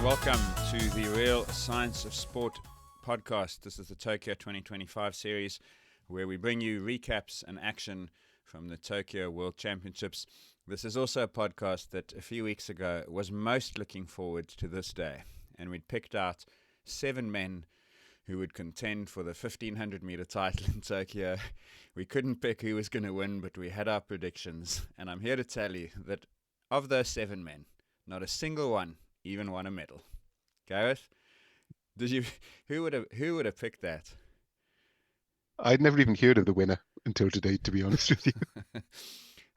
Welcome to the Real Science of Sport podcast. This is the Tokyo 2025 series where we bring you recaps and action from the Tokyo World Championships. This is also a podcast that a few weeks ago was most looking forward to this day. And we'd picked out 7 men who would contend for the 1500 meter title in Tokyo. We couldn't pick who was going to win, but we had our predictions. And I'm here to tell you that of those 7 men, not a single one even won a medal. Gareth, who would have picked that? I'd never even heard of the winner until today, to be honest with you.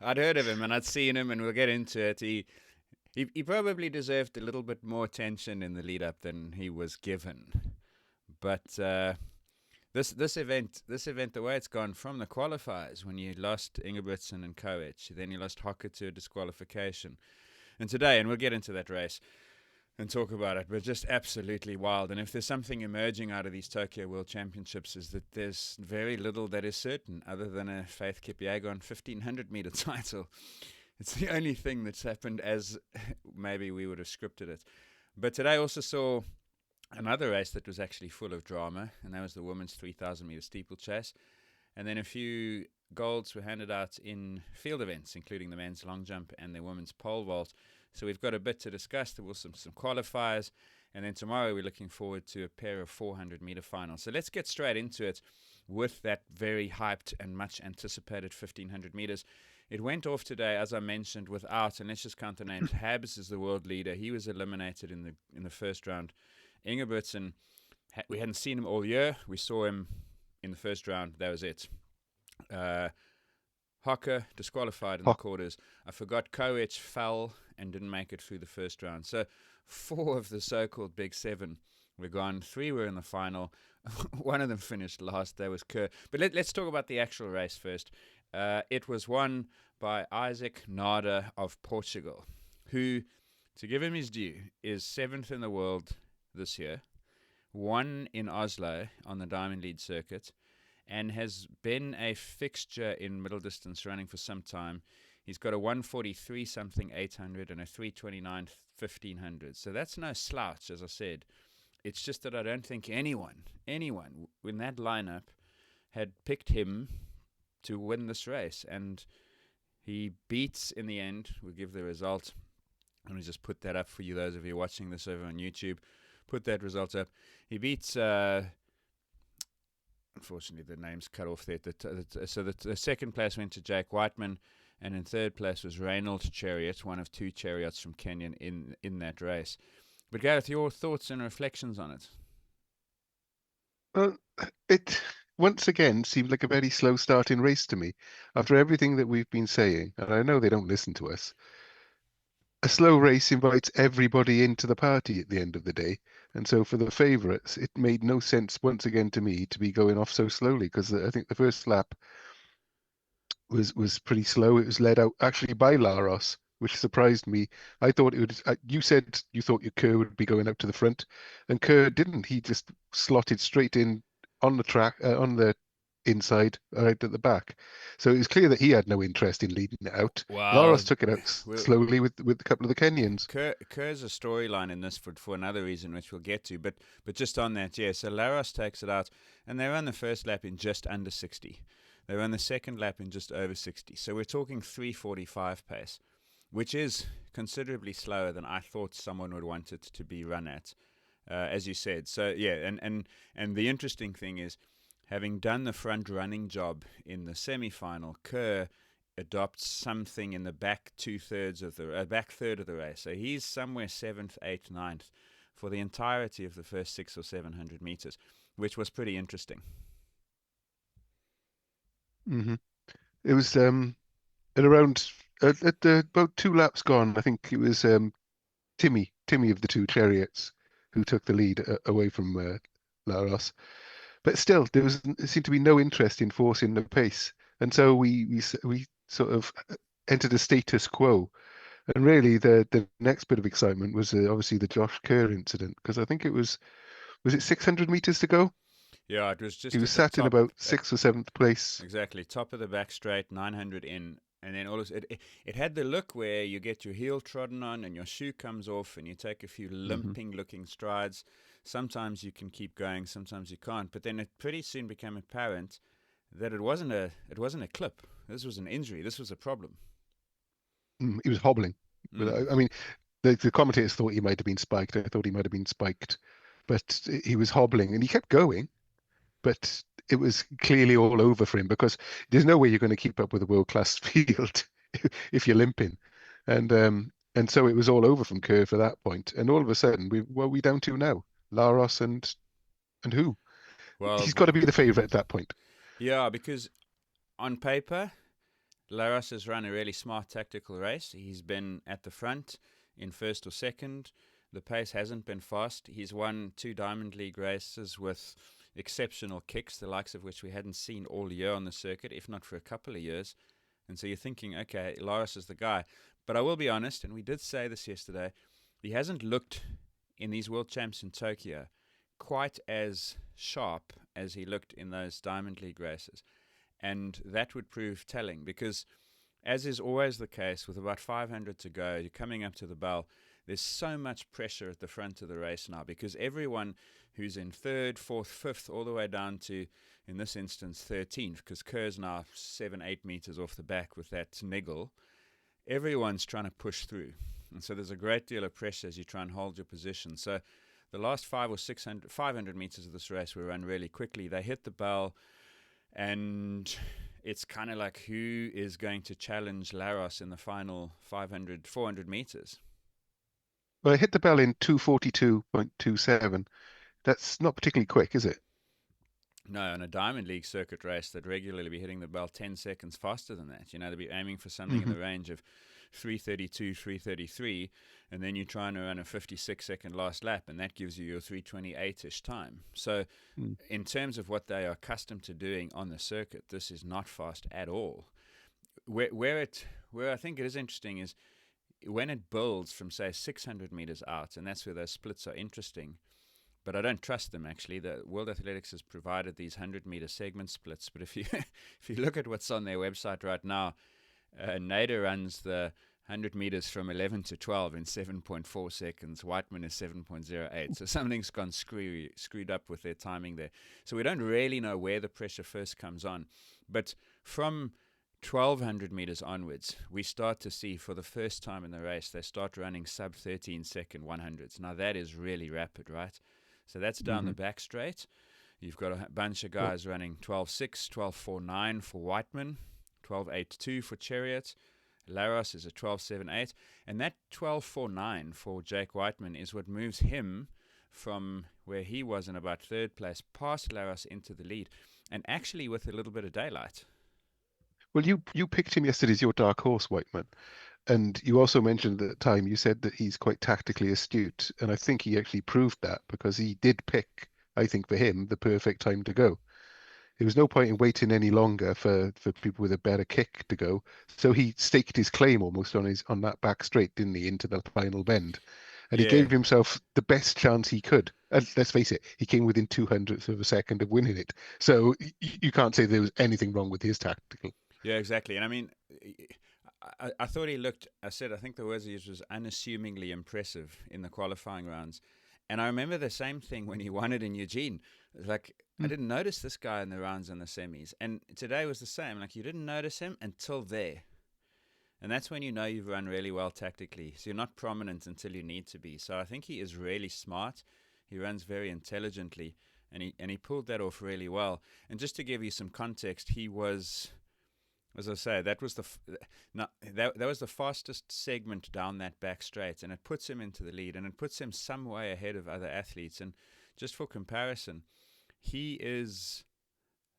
I'd heard of him and I'd seen him, and we'll get into it. He probably deserved a little bit more attention in the lead up than he was given. But this event, the way it's gone from the qualifiers, when you lost Ingebrigtsen and Koech, then you lost Hocker to a disqualification, and today, and we'll get into that race and talk about it, but just absolutely wild. And if there's something emerging out of these Tokyo World Championships, is that there's very little that is certain other than a Faith Kipyegon 1500 meter title. It's the only thing that's happened as maybe we would have scripted it. But today also saw another race that was actually full of drama, and that was the women's 3000 meter steeplechase. And then a few golds were handed out in field events, including the men's long jump and the women's pole vault. So we've got a bit to discuss. There will some qualifiers. And then tomorrow we're looking forward to a pair of 400 meter finals. So let's get straight into it with that very hyped and much anticipated 1500 meters. It went off today, as I mentioned, without, and let's just count the names. Habs is the world leader. He was eliminated in the first round. Ingebrigtsen, we hadn't seen him all year. We saw him in the first round. That was it. Hocker disqualified in the quarters. I forgot Koech fell and didn't make it through the first round. So 4 of the so-called Big 7 were gone. 3 were in the final. One of them finished last. That was Kerr. But let's talk about the actual race first. It was won by Isaac Nader of Portugal, who, to give him his due, is 7th in the world this year, won in Oslo on the Diamond Lead circuit, and has been a fixture in middle distance running for some time. He's got a 143 something 800 and a 329 1500. So that's no slouch, as I said. It's just that I don't think anyone in that lineup had picked him to win this race. And he beats in the end. We'll give the result. Let me just put that up for you, those of you watching this over on YouTube. Put that result up. He beats... Unfortunately, the name's cut off there. So the second place went to Jake Whiteman, and in third place was Reynold Chariot, one of 2 chariots from Kenya in that race. But Gareth, your thoughts and reflections on it? Well, it once again seemed like a very slow starting race to me. After everything that we've been saying, and I know they don't listen to us, a slow race invites everybody into the party at the end of the day. And so for the favourites, it made no sense once again to me to be going off so slowly, because I think the first lap was pretty slow. It was led out actually by Laros, which surprised me. I thought it would. You said you thought your Kerr would be going out to the front, and Kerr didn't. He just slotted straight in on the track, on the inside, right at the back. So it was clear that he had no interest in leading it out. Wow. Laros took it out slowly with a couple of the Kenyans. Kerr's a storyline in this for another reason, which we'll get to. But just on that, yeah. So Laros takes it out, and they run the first lap in just under 60. They run the second lap in just over 60. So we're talking 3:45 pace, which is considerably slower than I thought someone would want it to be run at, as you said. So yeah, and the interesting thing is, having done the front running job in the semi-final, Kerr adopts something in the back third of the race. So he's somewhere 7th, 8th, 9th for the entirety of the first 600 or 700 meters, which was pretty interesting. Mm-hmm. It was at around about 2 laps gone. I think it was Timmy of the 2 chariots who took the lead away from Laros. But still, there seemed to be no interest in forcing the pace, and so we sort of entered a status quo. And really, the next bit of excitement was obviously the Josh Kerr incident, because I think it was it 600 meters to go? Yeah, it was just. He was sat in about 6th or 7th place. Exactly, top of the back straight, 900 in, And then all of it had the look where you get your heel trodden on and your shoe comes off and you take a few limping looking strides. Sometimes you can keep going, sometimes you can't. But then it pretty soon became apparent that it wasn't a clip. This was an injury. This was a problem. He was hobbling. Mm. I mean, the commentators thought he might have been spiked. I thought he might have been spiked, but he was hobbling and he kept going. But it was clearly all over for him because there's no way you're going to keep up with a world-class field if you're limping. And so it was all over from Curve at that point. And all of a sudden, what are we down to now? Laros and who? Well, He's got to be the favorite at that point. yeah, because on paper, Laros has run a really smart tactical race. He's been at the front in first or second. The pace hasn't been fast. He's won 2 Diamond League races with exceptional kicks, the likes of which we hadn't seen all year on the circuit, if not for a couple of years. And so you're thinking, okay, Laros is the guy. But I will be honest, and we did say this yesterday, he hasn't looked in these World Champs in Tokyo quite as sharp as he looked in those Diamond League races. And that would prove telling because, as is always the case, with about 500 to go, you're coming up to the bell, there's so much pressure at the front of the race now because everyone who's in 3rd, 4th, 5th, all the way down to, in this instance, 13th, because Kerr's now 7-8 meters off the back with that niggle, everyone's trying to push through. And so there's a great deal of pressure as you try and hold your position. So the last 500 meters of this race were run really quickly. They hit the bell, and it's kind of like who is going to challenge Laros in the final 400 meters. Well, I hit the bell in 2:42.27. That's not particularly quick, is it? No, on a Diamond League circuit race, they'd regularly be hitting the bell 10 seconds faster than that. You know, they'd be aiming for something in the range of 3:32, 3:33, and then you're trying to run a 56-second last lap, and that gives you your 3:28-ish time. So in terms of what they are accustomed to doing on the circuit, this is not fast at all. Where I think it is interesting is when it builds from, say, 600 meters out, and that's where those splits are interesting. But I don't trust them, actually. The World Athletics has provided these 100-meter segment splits. But if you if you look at what's on their website right now, Nader runs the 100 meters from 11 to 12 in 7.4 seconds. Whiteman is 7.08. So something's gone screwed up with their timing there. So we don't really know where the pressure first comes on. But from 1,200 meters onwards, we start to see for the first time in the race, they start running sub-13-second 100s. Now, that is really rapid, right? So that's down the back straight. You've got a bunch of guys running 12.6, 12.49 for Whiteman, 12.82 for Chariot. Laros is a 12.78. And that 12.49 for Jake Whiteman is what moves him from where he was in about 3rd place past Laros into the lead, and actually with a little bit of daylight. Well, you picked him yesterday as your dark horse, Whiteman. And you also mentioned at the time, you said that he's quite tactically astute. And I think he actually proved that because he did pick, I think for him, the perfect time to go. There was no point in waiting any longer for people with a better kick to go. So he staked his claim almost on that back straight, didn't he, into the final bend. And he Yeah. gave himself the best chance he could. And let's face it, he came within 200ths of a second of winning it. So you can't say there was anything wrong with his tactical. Yeah, exactly. And I mean, I thought he looked, I think the words he used was unassumingly impressive in the qualifying rounds. And I remember the same thing when he won it in Eugene. Like, I didn't notice this guy in the rounds and the semis. And today was the same. Like, you didn't notice him until there. And that's when you know you've run really well tactically. So you're not prominent until you need to be. So I think he is really smart. He runs very intelligently. And he pulled that off really well. And just to give you some context, he was... As I say, that was that was the fastest segment down that back straight, and it puts him into the lead, and it puts him some way ahead of other athletes. And just for comparison, he is,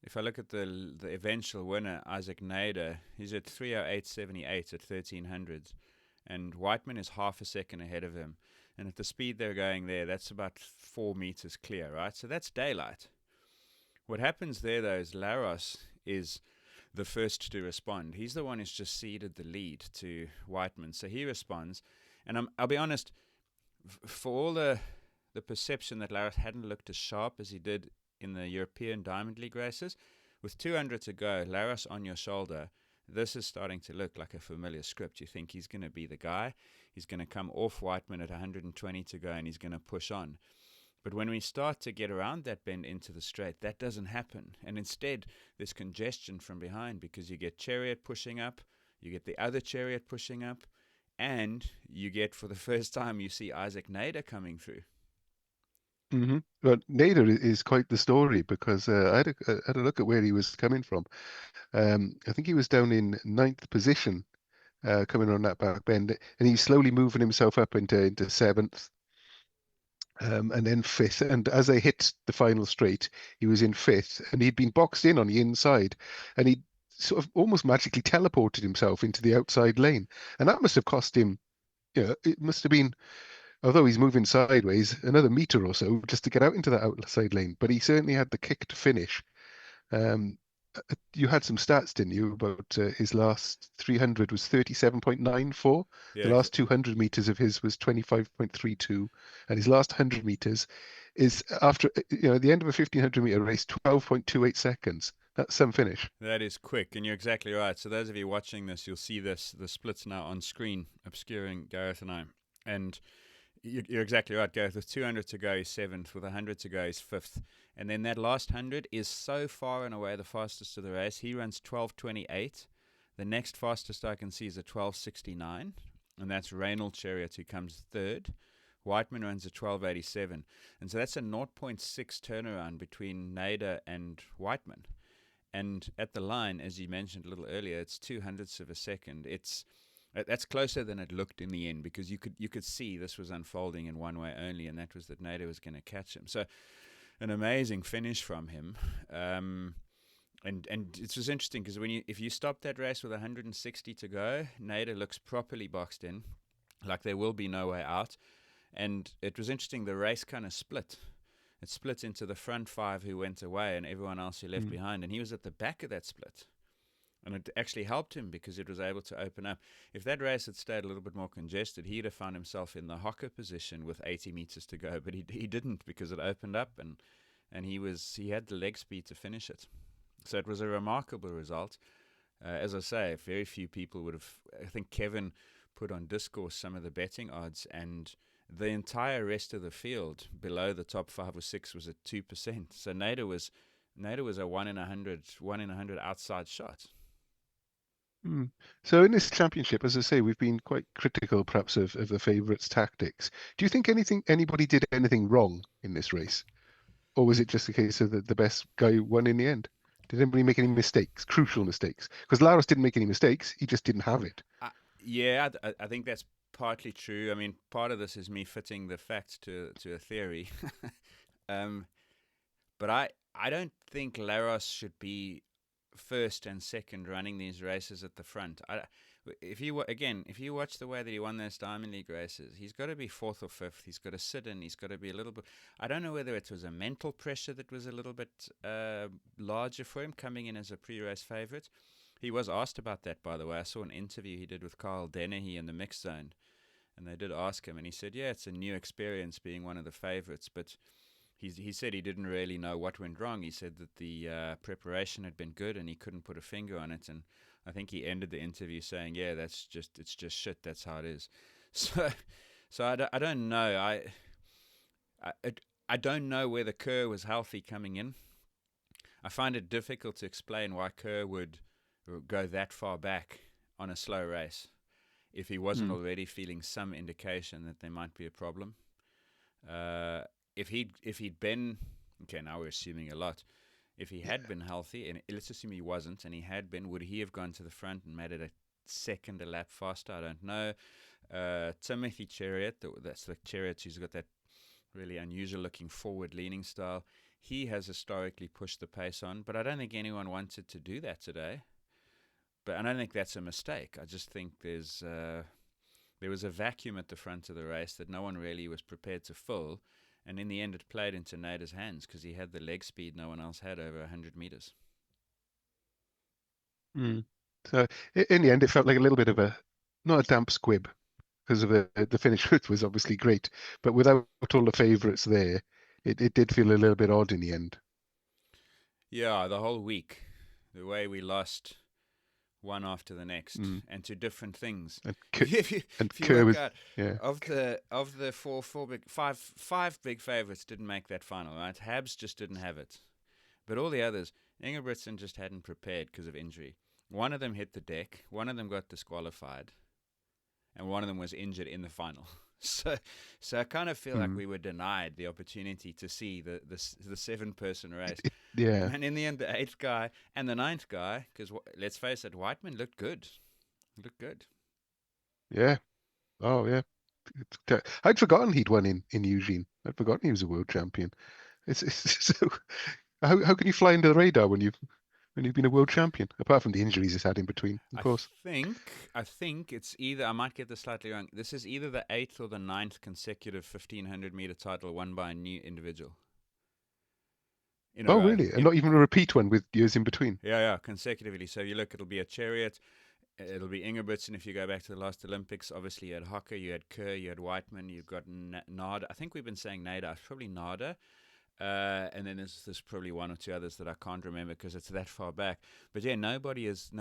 if I look at the eventual winner, Isaac Nader, he's at 3:08.78 at 1300s, and Whiteman is half a second ahead of him. And at the speed they're going there, that's about 4 meters clear, right? So that's daylight. What happens there, though, is Laros is the first to respond. He's the one who's just ceded the lead to Whiteman. So he responds. And I'll be honest, for all the perception that Laros hadn't looked as sharp as he did in the European Diamond League races, with 200 to go, Laros on your shoulder, this is starting to look like a familiar script. You think he's going to be the guy. He's going to come off Whiteman at 120 to go, and he's going to push on. But when we start to get around that bend into the straight, that doesn't happen. And instead, there's congestion from behind because you get Chariot pushing up, you get the other Chariot pushing up, and you get, for the first time, you see Isaac Nader coming through. But Nader is quite the story because I had a look at where he was coming from. I think he was down in ninth position coming on that back bend, and he's slowly moving himself up into seventh, and then fifth. And as they hit the final straight, he was in fifth, and he'd been boxed in on the inside, and he sort of almost magically teleported himself into the outside lane, and that must have cost him. It must have been, although he's moving sideways, another meter or so just to get out into that outside lane. But he certainly had the kick to finish. Um, you had some stats, didn't you, about his last 300 was 37.94. Yeah, The last 200 meters of his was 25.32, and his last 100 meters is after at the end of a 1500-meter race, 12.28 seconds. That's some finish. that is quick, and you're exactly right. So those of you watching this, you'll see the splits now on screen, obscuring Gareth and I. And you're exactly right, Gareth. With 200 to go, he's seventh. With 100 to go, he's fifth. And then that last 100 is so far and away the fastest of the race. He runs 12:28. The next fastest I can see is a 12:69, and that's Reynolds Chariot, who comes third. Whiteman runs a 12:87. And so that's a 0.6 turnaround between Nader and Whiteman. And at the line, as you mentioned a little earlier, it's 0.02 of a second. That's closer than it looked in the end, because you could see this was unfolding in one way only, and that was that Nader was going to catch him. So an amazing finish from him. And it was interesting because if you stop that race with 160 to go, Nader looks properly boxed in, like there will be no way out. And it was interesting, the race kind of split. It split into the front five who went away and everyone else who left behind, and he was at the back of that split. And it actually helped him because it was able to open up. If that race had stayed a little bit more congested, he'd have found himself in the hawker position with 80 meters to go. But he didn't, because it opened up, and he had the leg speed to finish it. So it was a remarkable result. As I say, very few people would have. I think Kevin put on Discourse some of the betting odds, and the entire rest of the field below the top 5 or 6 was at 2%. So Nader was a 1 in 100 outside shot. So in this championship, as I say, we've been quite critical perhaps of the favourites' tactics. Do you think anybody did anything wrong in this race? Or was it just a case of the best guy won in the end? Did anybody make any mistakes, crucial mistakes? Because Laros didn't make any mistakes, he just didn't have it. Yeah, I think that's partly true. I mean, part of this is me fitting the facts to a theory. But I don't think Laros should be first and second running these races at the front. If you watch the way that he won those Diamond League races, he's got to be fourth or fifth. He's got to sit in. He's got to be a little bit. I don't know whether it was a mental pressure that was a little bit larger for him coming in as a pre-race favourite. He was asked about that, by the way. I saw an interview he did with Carl Dennehy in the mixed zone, and they did ask him, and he said, "Yeah, it's a new experience being one of the favourites, but." He said he didn't really know what went wrong. He said that the preparation had been good and he couldn't put a finger on it. And I think he ended the interview saying, "Yeah, it's just shit. That's how it is." So I don't know. I don't know whether Kerr was healthy coming in. I find it difficult to explain why Kerr would go that far back on a slow race if he wasn't already feeling some indication that there might be a problem. If he'd been, okay, now we're assuming a lot. If he had been healthy, and let's assume he wasn't, and he had been, would he have gone to the front and made it a second a lap faster? I don't know. Timothy Chariot, that's the Chariot who's got that really unusual looking forward leaning style. He has historically pushed the pace on, but I don't think anyone wanted to do that today. But I don't think that's a mistake. I just think there was a vacuum at the front of the race that no one really was prepared to fill. And in the end, it played into Nader's hands because he had the leg speed no one else had over 100 meters. So in the end, it felt like a little bit of not a damp squib, because of the finish, which was obviously great. But without all the favourites there, it did feel a little bit odd in the end. Yeah, the whole week, the way we lost one after the next, Mm. and to different things. And If you Kerr work was, out yeah. of the five big favorites didn't make that final, right? Habs just didn't have it, but all the others, Ingebrigtsen just hadn't prepared because of injury. One of them hit the deck, one of them got disqualified, and one of them was injured in the final. So I kind of feel like Mm. we were denied the opportunity to see the 7-person race. Yeah. And in the end, the 8th guy and the 9th guy, because let's face it, Whiteman looked good. Looked good. Yeah. Oh, yeah. I'd forgotten he'd won in Eugene. I'd forgotten he was a world champion. It's so how can you fly under the radar when you've been a world champion? Apart from the injuries he's had in between, of I course. think it's either, I might get this slightly wrong. This is either the 8th or the 9th consecutive 1500-meter title won by a new individual in a Oh, row. really? And not even a repeat one with years in between. Yeah, consecutively. So you look, it'll be a Chariot, it'll be Ingebrigtsen if you go back to the last Olympics. Obviously, you had Hocker, you had Kerr, you had Whiteman, you've got Nader. I think we've been saying Nader. It's probably Nader. And then there's probably one or two others that I can't remember because it's that far back. But yeah, nobody's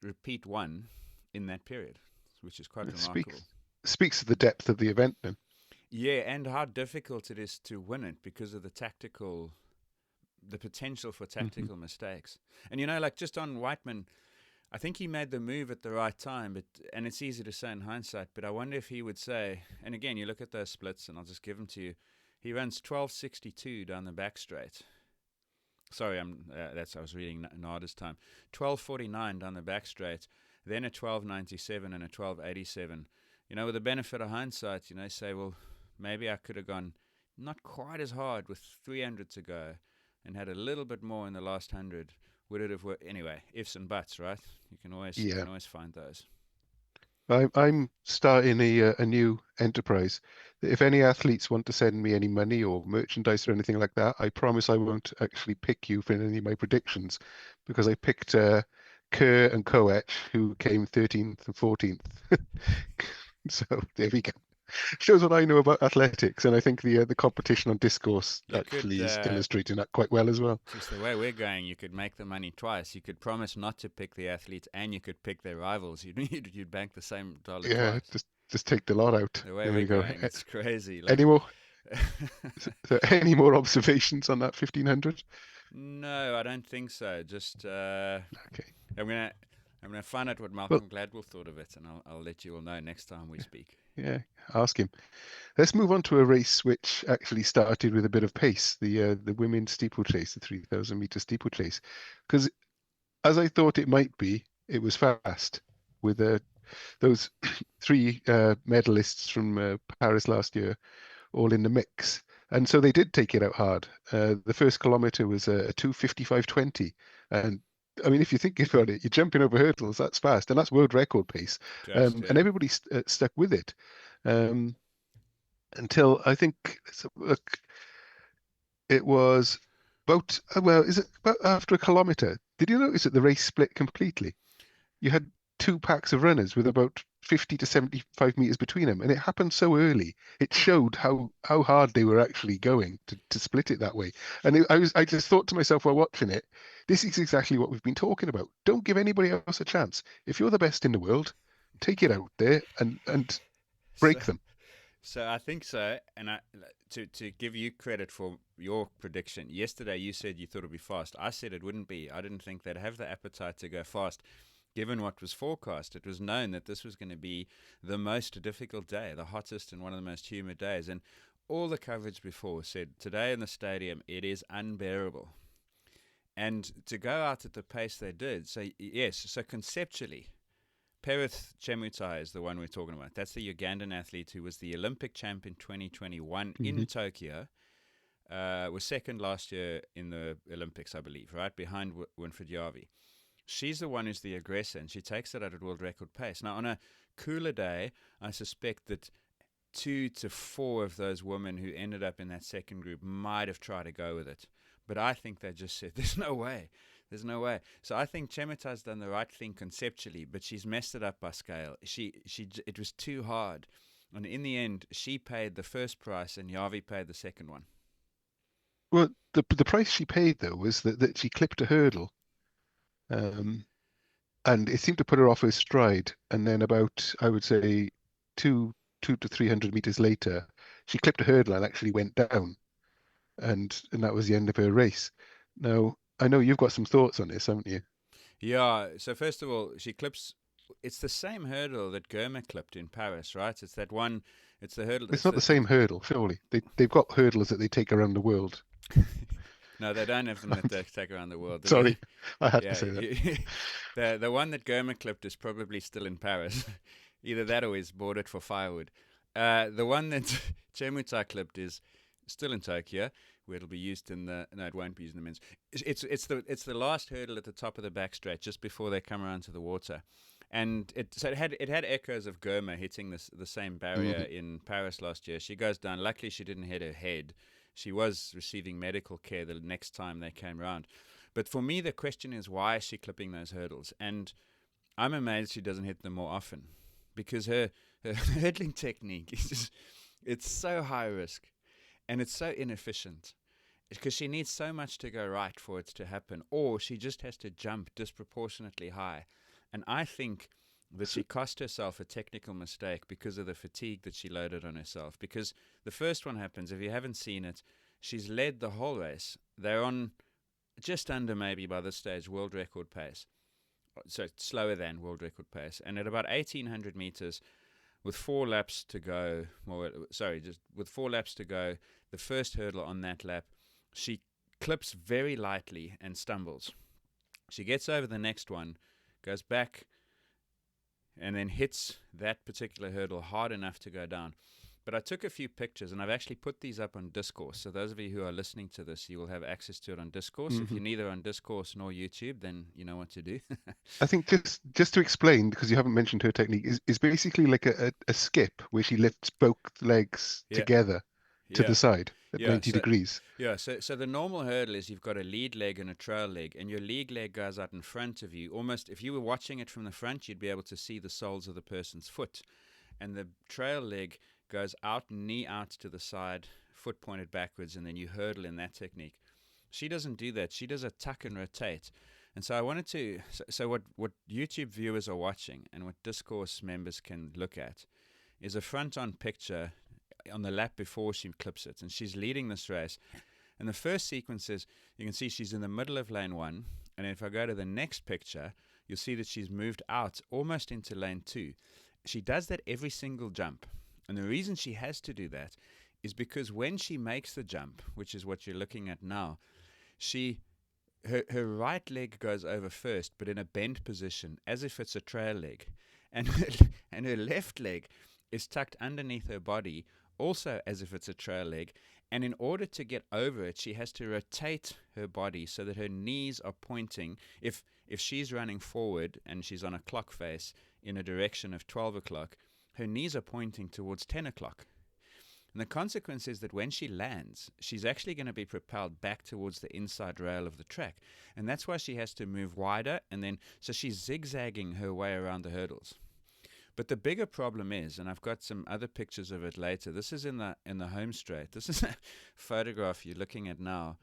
repeat one in that period, which is quite It remarkable. speaks to the depth of the event then. Yeah, and how difficult it is to win it because of the potential for Hmm. tactical mistakes. And like just on Whiteman, I think he made the move at the right time, and it's easy to say in hindsight, but I wonder if he would say, and again, you look at those splits, and I'll just give them to you. He runs 12:62 down the back straight. Sorry, I was reading Nader's time. 12:49 down the back straight, then a 12:97 and a 12:87. With the benefit of hindsight, say, well, maybe I could have gone not quite as hard with 300 to go and had a little bit more in the last 100. Would it have worked? Anyway, ifs and buts, right? You can Yeah. always find those. I'm starting a new enterprise. If any athletes want to send me any money or merchandise or anything like that, I promise I won't actually pick you for any of my predictions because I picked Kerr and Koech, who came 13th and 14th. So there we go. Shows what I know about athletics, and I think the competition on discourse You could, actually is illustrating that quite well as well. just the way we're going, you could make the money twice. You could promise not to pick the athletes, and you could pick their rivals. You'd bank the same dollar Yeah, twice. just take the lot out. The way There we're we go. going, it's crazy. Like, Any more any more observations on that 1500? no, I don't think so. Just Okay. I'm gonna I'm gonna find out what Well, Malcolm Gladwell thought of it, and I'll let you all know next time we speak. yeah, ask him. Let's move on to a race which actually started with a bit of pace, the women's steeplechase, the 3,000-meter steeplechase. Because as I thought it might be, it was fast with those three medalists from Paris last year all in the mix. And so they did take it out hard. The first kilometer was a 2:55:20. And I mean, if you think about it, you're jumping over hurdles, that's fast. And that's world record pace. Just And everybody stuck with it um, until I think, let's have a look, it was about, well, is it about after a kilometer? Did you notice that the race split completely? You had two packs of runners with about 50 to 75 meters between them, and it happened so early. It showed how hard they were actually going to split it that way. And I just thought to myself while watching it, this is exactly what we've been talking about. Don't give anybody else a chance. If you're the best in the world, take it out there and so. break them. So I think so, and to give you credit for your prediction. Yesterday you said you thought it'd be fast. I said it wouldn't be. I didn't think they'd have the appetite to go fast, given what was forecast. It was known that this was going to be the most difficult day, the hottest and one of the most humid days, and all the coverage before said today in the stadium it is unbearable. And to go out at the pace they did, so yes, so conceptually Perith Chemutai is the one we're talking about. That's the Ugandan athlete who was the Olympic champ in 2021 Hmm. in Tokyo. Was second last year in the Olympics, I believe, right behind Winfried Yavi. She's the one who's the aggressor, and she takes it at a world record pace. Now, on a cooler day, I suspect that 2 to 4 of those women who ended up in that second group might have tried to go with it. But I think they just said, there's no way. There's no way. So I think Chemeta's done the right thing conceptually, but she's messed it up by scale. It was too hard. And in the end, she paid the first price and Yavi paid the second one. Well, the price she paid though was that she clipped a hurdle. Um, and it seemed to put her off her stride. And then about, I would say, two to 300 meters later, she clipped a hurdle and actually went down, and that was the end of her race. Now, I know you've got some thoughts on this, haven't you? Yeah. So first of all, she clips. It's the same hurdle that Germa clipped in Paris, right? It's that one. It's the hurdle. It's It's not the the. same hurdle, surely. They've got hurdles that they take around the world. No, they don't have them that they take around the world. Sorry, I had to Yeah, say that. the one that Germa clipped is probably still in Paris. Either that or he's bought it for firewood. The one that Chemutai clipped is still in Tokyo, where it'll be used in the. No, it won't be used in the men's. It's the last hurdle at the top of the back straight, just before they come around to the water. And it had echoes of Germa hitting the same barrier Mhm. in Paris last year. She goes down. Luckily, she didn't hit her head. She was receiving medical care the next time they came around. But for me, the question is, why is she clipping those hurdles? And I'm amazed she doesn't hit them more often, because her hurdling technique is just, it's so high risk and it's so inefficient, because she needs so much to go right for it to happen, or she just has to jump disproportionately high. And I think that she cost herself a technical mistake because of the fatigue that she loaded on herself. Because the first one happens, if you haven't seen it, she's led the whole race. They're on just under, maybe by this stage, world record pace. So slower than world record pace. And at about 1800 meters, with 4 laps to go, just with 4 laps to go, the first hurdle on that lap, she clips very lightly and stumbles. She gets over the next one, goes back, and then hits that particular hurdle hard enough to go down. But I took a few pictures, and I've actually put these up on Discourse. So those of you who are listening to this, you will have access to it on Discourse. If Mhm. you're neither on Discourse nor YouTube, then you know what to do. I think just to explain, because you haven't mentioned her technique, is basically like a skip where she lifts both legs Yeah, together to yeah, the side at yeah. 90 So degrees. So the normal hurdle is you've got a lead leg and a trail leg, and your lead leg goes out in front of you. Almost, if you were watching it from the front, you'd be able to see the soles of the person's foot, and the trail leg goes out, knee out to the side, foot pointed backwards, and then you hurdle in that technique. She doesn't do that. She does a tuck and rotate. And so I wanted to. So what YouTube viewers are watching and what Discourse members can look at is a front-on picture on the lap before she clips it, and she's leading this race. And the first sequence is, you can see she's in the middle of lane 1, and if I go to the next picture, you'll see that she's moved out almost into lane 2. She does that every single jump, and the reason she has to do that is because when she makes the jump, which is what you're looking at now, her right leg goes over first, but in a bent position, as if it's a trail leg, and and her left leg is tucked underneath her body, also as if it's a trail leg. And in order to get over it, she has to rotate her body so that her knees are pointing. If she's running forward and she's on a clock face in a direction of 12 o'clock, her knees are pointing towards 10 o'clock. And the consequence is that when she lands, she's actually going to be propelled back towards the inside rail of the track. And that's why she has to move wider, and then so she's zigzagging her way around the hurdles. But the bigger problem is, and I've got some other pictures of it later. This is in the home straight. This is a photograph you're looking at now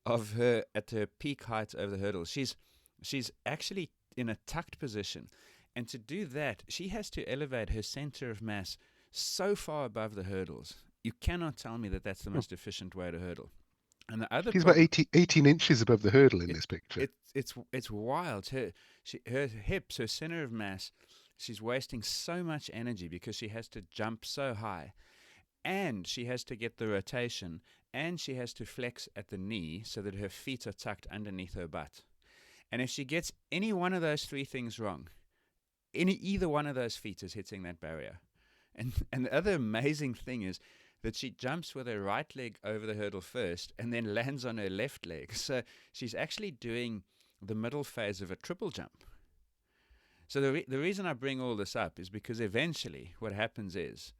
of her at her peak height over the hurdles. She's actually in a tucked position, and to do that, she has to elevate her center of mass so far above the hurdles. You cannot tell me that that's the most efficient way to hurdle. And the other She's about problem, 18 inches above the hurdle in it, this picture. it's wild. Her hips, her center of mass, she's wasting so much energy because she has to jump so high, and she has to get the rotation, and she has to flex at the knee so that her feet are tucked underneath her butt. And if she gets any one of those three things wrong, either one of those feet is hitting that barrier. And the other amazing thing is that she jumps with her right leg over the hurdle first and then lands on her left leg. So she's actually doing the middle phase of a triple jump. So the reason I bring all this up is because eventually what happens is,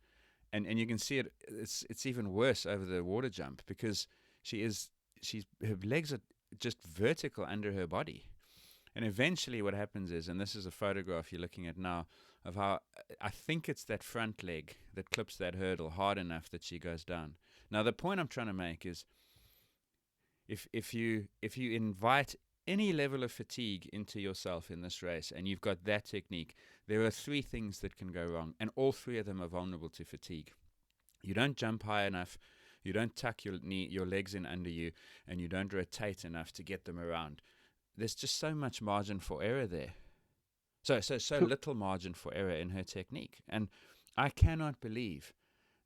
and you can see it's even worse over the water jump, because her legs are just vertical under her body. And eventually what happens is, and this is a photograph you're looking at now, of how I think it's that front leg that clips that hurdle hard enough that she goes down. Now the point I'm trying to make is, if you invite any level of fatigue into yourself in this race, and you've got that technique, there are three things that can go wrong, and all three of them are vulnerable to fatigue. You don't jump high enough, you don't tuck your legs in under you, and you don't rotate enough to get them around. There's just so much margin for error there. So little margin for error in her technique. And I cannot believe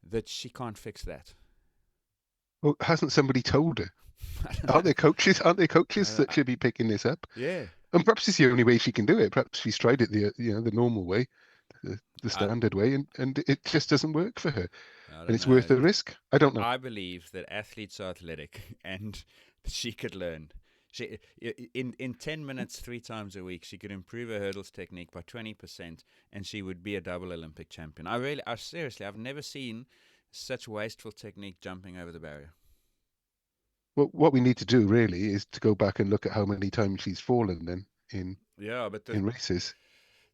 that she can't fix that. Well, hasn't somebody told her? Aren't there coaches that should be picking this up? Yeah. And perhaps it's the only way she can do it. Perhaps she's tried it the normal way, the standard way, and it just doesn't work for her. And it's worth the risk. I don't know. I believe that athletes are athletic, and she could learn. She in 10 minutes 3 times a week, she could improve her hurdles technique by 20%, and she would be a double Olympic champion. Seriously, I've never seen such wasteful technique jumping over the barrier. Well, what we need to do really is to go back and look at how many times she's fallen then in races.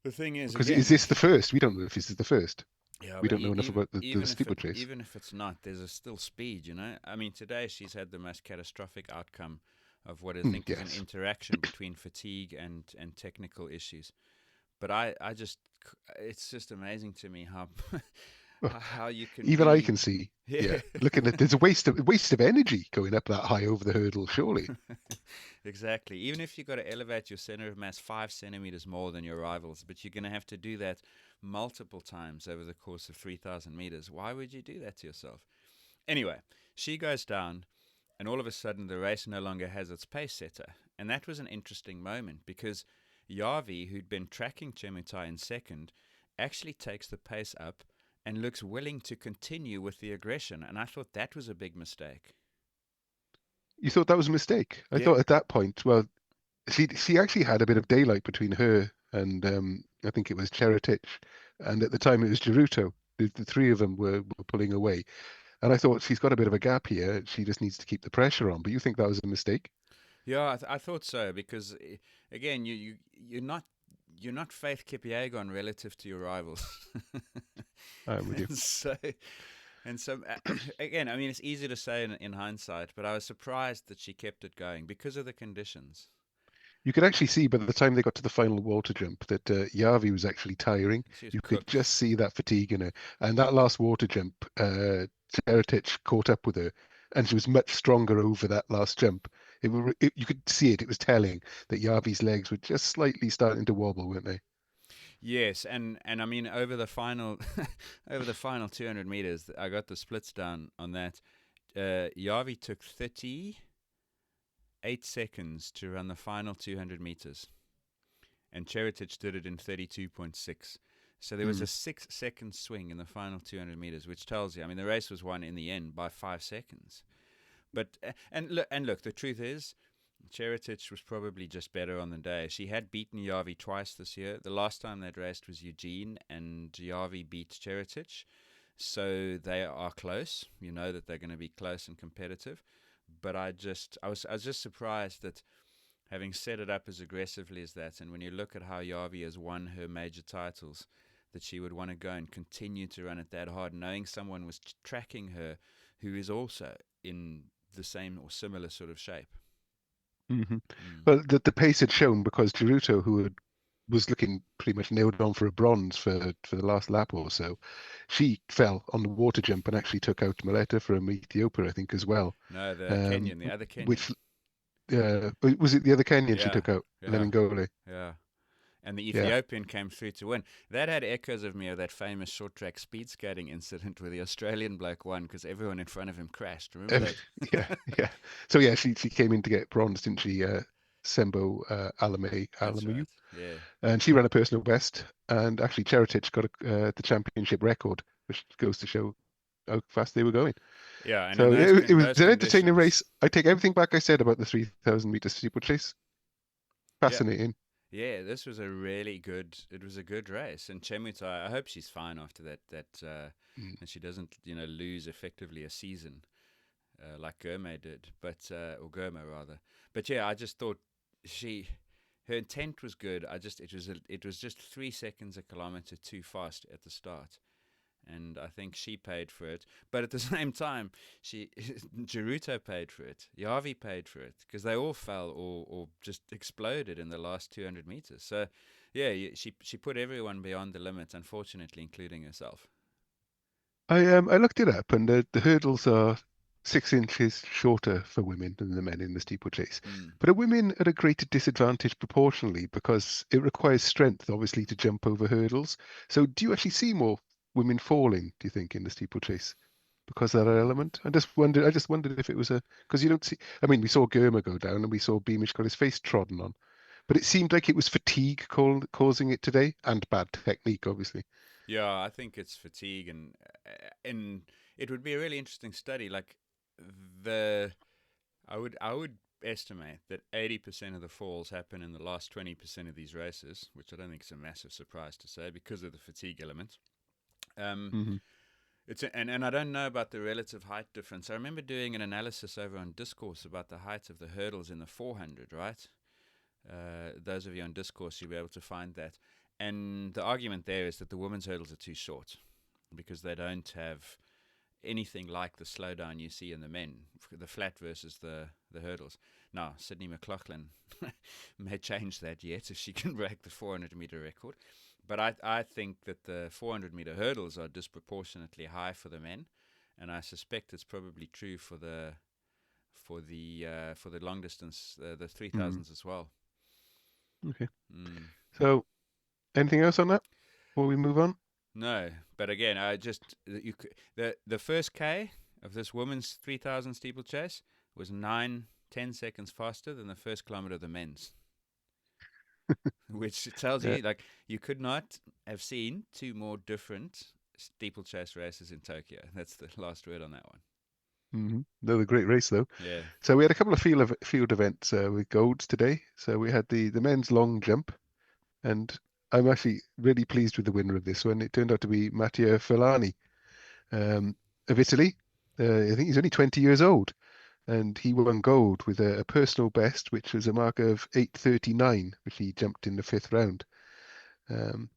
The thing is, because is this the first? We don't know if this is the first. Yeah, we don't know enough about the steeplechase. Even if it's not, there's still speed, you know? I mean, today she's had the most catastrophic outcome of what I think is an interaction between fatigue and technical issues. But it's just amazing to me how you can. Even I can see. Yeah. Looking at, there's a waste of energy going up that high over the hurdle, surely. Exactly. Even if you've got to elevate your center of mass 5 centimeters more than your rivals, but you're going to have to do that multiple times over the course of 3,000 meters. Why would you do that to yourself? Anyway, she goes down, and all of a sudden the race no longer has its pace setter. And that was an interesting moment because Yavi, who'd been tracking Chemutai in second, actually takes the pace up and looks willing to continue with the aggression. And I thought that was a big mistake. You thought that was a mistake? I thought at that point, well, she actually had a bit of daylight between her and I think it was Cheretich, and at the time it was Geruto. The three of them were pulling away. And I thought she's got a bit of a gap here. She just needs to keep the pressure on. But you think that was a mistake? Yeah, I thought so because, again, you're not Faith Kipyegon relative to your rivals. I'm with you. And so, again, I mean, it's easy to say in hindsight, but I was surprised that she kept it going because of the conditions. You could actually see by the time they got to the final water jump that Yavi was actually tiring. You could just see that fatigue in her. And that last water jump, Cheretich caught up with her, and she was much stronger over that last jump. You could see it. It was telling that Yavi's legs were just slightly starting to wobble, weren't they? Yes, and I mean over the final 200 meters, I got the splits down on that. Yavi took 38 seconds to run the final 200 meters, and Cheretich did it in 32.6. So there was a 6-second swing in the final 200 meters, which tells you, I mean, the race was won in the end by 5 seconds. But and look, the truth is, Cheretich was probably just better on the day. She had beaten Yavi twice this year. The last time they'd raced was Eugene, and Yavi beat Cheretich. So they are close. You know that they're going to be close and competitive. But I was just surprised that, having set it up as aggressively as that, and when you look at how Yavi has won her major titles, that she would want to go and continue to run it that hard, knowing someone was tracking her who is also in the same or similar sort of shape. Mm-hmm. Well, the pace had shown because Geruto, who was looking pretty much nailed on for a bronze for the last lap or so, she fell on the water jump and actually took out Maleta from Ethiopia, I think, as well. No, the other Kenyan. Which, was it the other Kenyan she took out? Lemingole. Yeah. And the Ethiopian came through to win. That had echoes of that famous short track speed skating incident where the Australian bloke won because everyone in front of him crashed. Remember that? Yeah. So she came in to get bronze, didn't she? Sembo Alamayu. Right. Yeah. And she ran a personal best, and actually Cheretich got the championship record, which goes to show how fast they were going. Yeah. And so it was an entertaining race. I take everything back I said about the 3,000 meter steeplechase. Fascinating. Yeah, this was a really good. It was a good race, and Chemutai, I hope she's fine after that, and she doesn't, lose effectively a season like Germe did, or Germa rather. But yeah, I just thought her intent was good. It was just 3 seconds a kilometer too fast at the start, and I think she paid for it. But at the same time, she Geruto paid for it. Yavi paid for it because they all fell or just exploded in the last 200 meters. So, yeah, she put everyone beyond the limit, unfortunately, including herself. I looked it up, and the hurdles are 6 inches shorter for women than the men in the steeplechase. Mm. But are women at a greater disadvantage proportionally because it requires strength, obviously, to jump over hurdles? So do you actually see more women falling, do you think, in the steeplechase because of that element? I just wondered if it was a because you don't see. I mean, we saw Germa go down, and we saw Beamish got his face trodden on, but it seemed like it was fatigue causing it today, and bad technique, obviously. Yeah, I think it's fatigue, and it would be a really interesting study. Like the I would estimate that 80% of the falls happen in the last 20% of these races, which I don't think is a massive surprise to say because of the fatigue element. Um, Hmm. and I don't know about the relative height difference. I remember doing an analysis over on Discourse about the height of the hurdles in the 400, right? Those of you on Discourse, you'll be able to find that. And the argument there is that the women's hurdles are too short because they don't have anything like the slowdown you see in the men, the flat versus the hurdles. Now, Sydney McLaughlin may change that yet if she can break the 400-meter record. But I think that the 400-meter hurdles are disproportionately high for the men, and I suspect it's probably true for the long distance, the Mm. 3000s as well. Okay. Mm. So anything else on that before we move on? No, but again, I just the first K of this women's 3000 steeplechase was 9-10 seconds faster than the first kilometer of the men's, which tells Yeah. you like you could not have seen two more different steeplechase races in Tokyo. That's the last word on that one. Another great race though. Yeah. So we had a couple of field events with golds today. So we had the men's long jump, and I'm actually really pleased with the winner of this one. It turned out to be Mattia Ferlani, um, of Italy. I think he's only 20 years old, and he won gold with a personal best, which was a mark of 8:39, which he jumped in the fifth round. Um,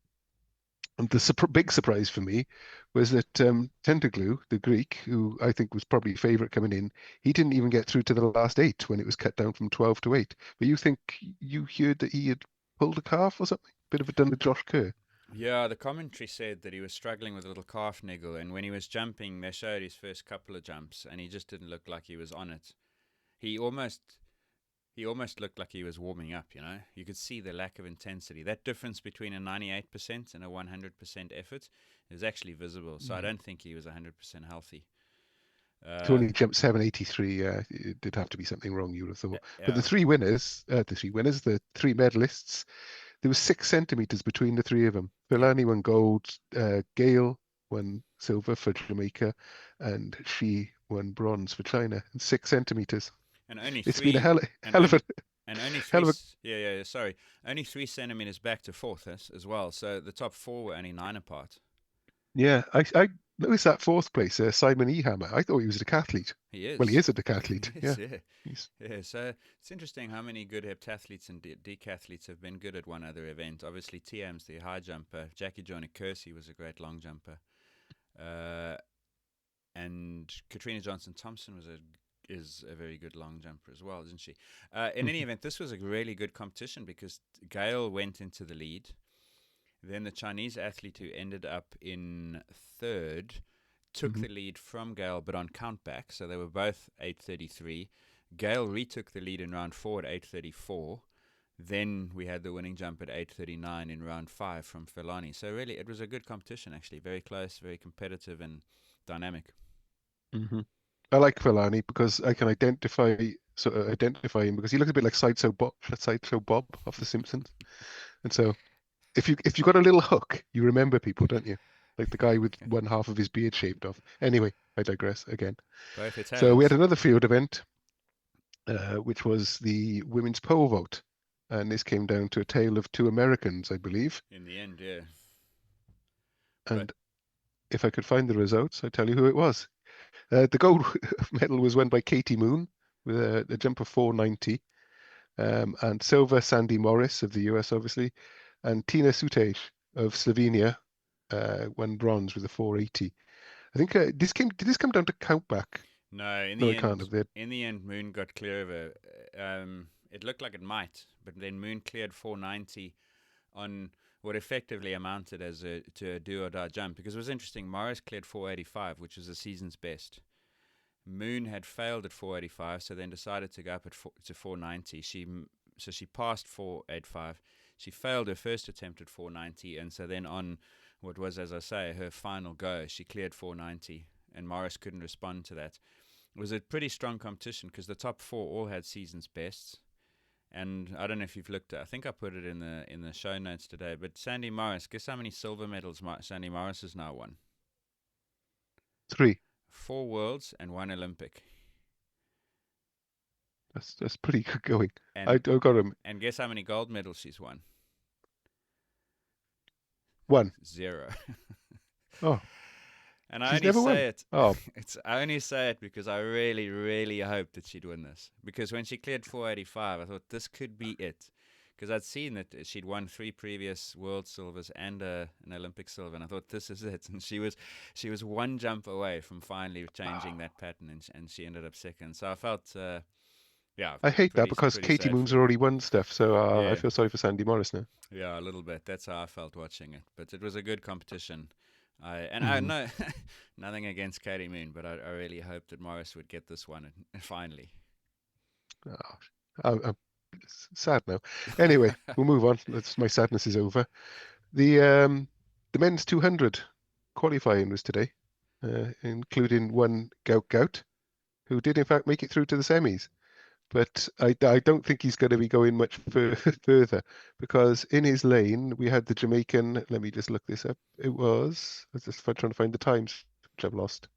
And the big surprise for me was that Tentaglu, the Greek, who I think was probably favourite coming in, he didn't even get through to the last eight when it was cut down from 12 to 8. But you think you heard that he had pulled a calf or something? Bit of a done with Josh Kerr. Yeah, the commentary said that he was struggling with a little calf niggle, and when he was jumping, they showed his first couple of jumps, and he just didn't look like he was on it. He almost he almost looked like he was warming up, you know? You could see the lack of intensity. That difference between a 98% and a 100% effort is actually visible. So I Mm. don't think he was 100% healthy. To Uh, only jump 7:83, it did have to be something wrong, you would have thought. But yeah. the three medalists, there was 6 centimeters between the three of them. Yep. Villani won gold, Gail won silver for Jamaica, and she won bronze for China. And 6 centimeters. And only It's been a three, and hell of a, only, and only three, hell of a. yeah, yeah, yeah, sorry. Only 3 centimeters back to fourth as well. So the top four were only 9 apart. Yeah, I noticed that fourth place, Simon Ehammer. I thought he was a decathlete. He Well, he is. is a He decathlete. is, Yeah, yeah. he's. Yeah, so it's interesting how many good heptathletes and decathletes have been good at one other event. Obviously, TM's the high jumper. Jackie Joyner Kersey was a great long jumper. Uh, and Katrina Johnson Thompson is a very good long jumper as well, isn't she? In any event, this was a really good competition because Gail went into the lead. Then the Chinese athlete who ended up in third took Mhm. the lead from Gail, but on countback. So they were both 8:33. Gail retook the lead in round four at 8:34. Then we had the winning jump at 8:39 in round five from Felani. So really, it was a good competition. Actually, very close, very competitive, and dynamic. Mhm. I like Villani because I can identify him because he looks a bit like Sideshow Bob off The Simpsons. And so if you got a little hook, you remember people, don't you? Like the guy with one half of his beard shaved off. Anyway, I digress again. Both So we had Italians another field event, which was the women's pole vault, and this came down to a tale of two Americans, I believe. in the end, yeah. But And if I could find the results, I'd tell you who it was. The gold medal was won by Katie Moon with a jump of 490, and silver Sandy Morris of the US, obviously, and Tina Sutej of Slovenia. won bronze with a 480. I think did this come down to countback? No, No, it can't have. in the end, Moon got clear of it. It looked like it might, but then Moon cleared 490 on what effectively amounted to a do or die jump, because it was interesting. Morris cleared 485, which was the season's best. Moon had failed at 485, so then decided to go up to 490. She passed 485. She failed her first attempt at 490, and so then on what was, as I say, her final go, she cleared 490, and Morris couldn't respond to that. It was a pretty strong competition because the top four all had season's bests. And I don't know if you've looked at. I think I put it in the show notes today. But Sandy Morris, guess how many silver medals Sandy Morris has now won? 3. 4 worlds and 1 Olympic. That's pretty good going. And I got him. And guess how many gold medals she's won? 1. 0. Oh. And I She's only never say won. it. Oh. I only say it because I really, really hoped that she'd win this. Because when she cleared 485, I thought this could be it. Because I'd seen that she'd won 3 previous world silvers and an Olympic silver, and I thought this is it. And she was 1 jump away from finally changing that pattern, and she ended up second. So I felt, I hate that because Katie Moon's already won stuff, so I feel sorry for Sandy Morris now. Yeah, a little bit. That's how I felt watching it. But it was a good competition. I know nothing against Katie Moon, but I really hoped that Morris would get this one finally. I'm sad now. Anyway, we'll move on. My sadness is over. The men's 200 qualifying was today, including one Gout, who did in fact make it through to the semis. But I don't think he's going to be going much further, because in his lane we had the Jamaican. Let me just look this up. I was just trying to find the times, which I've lost.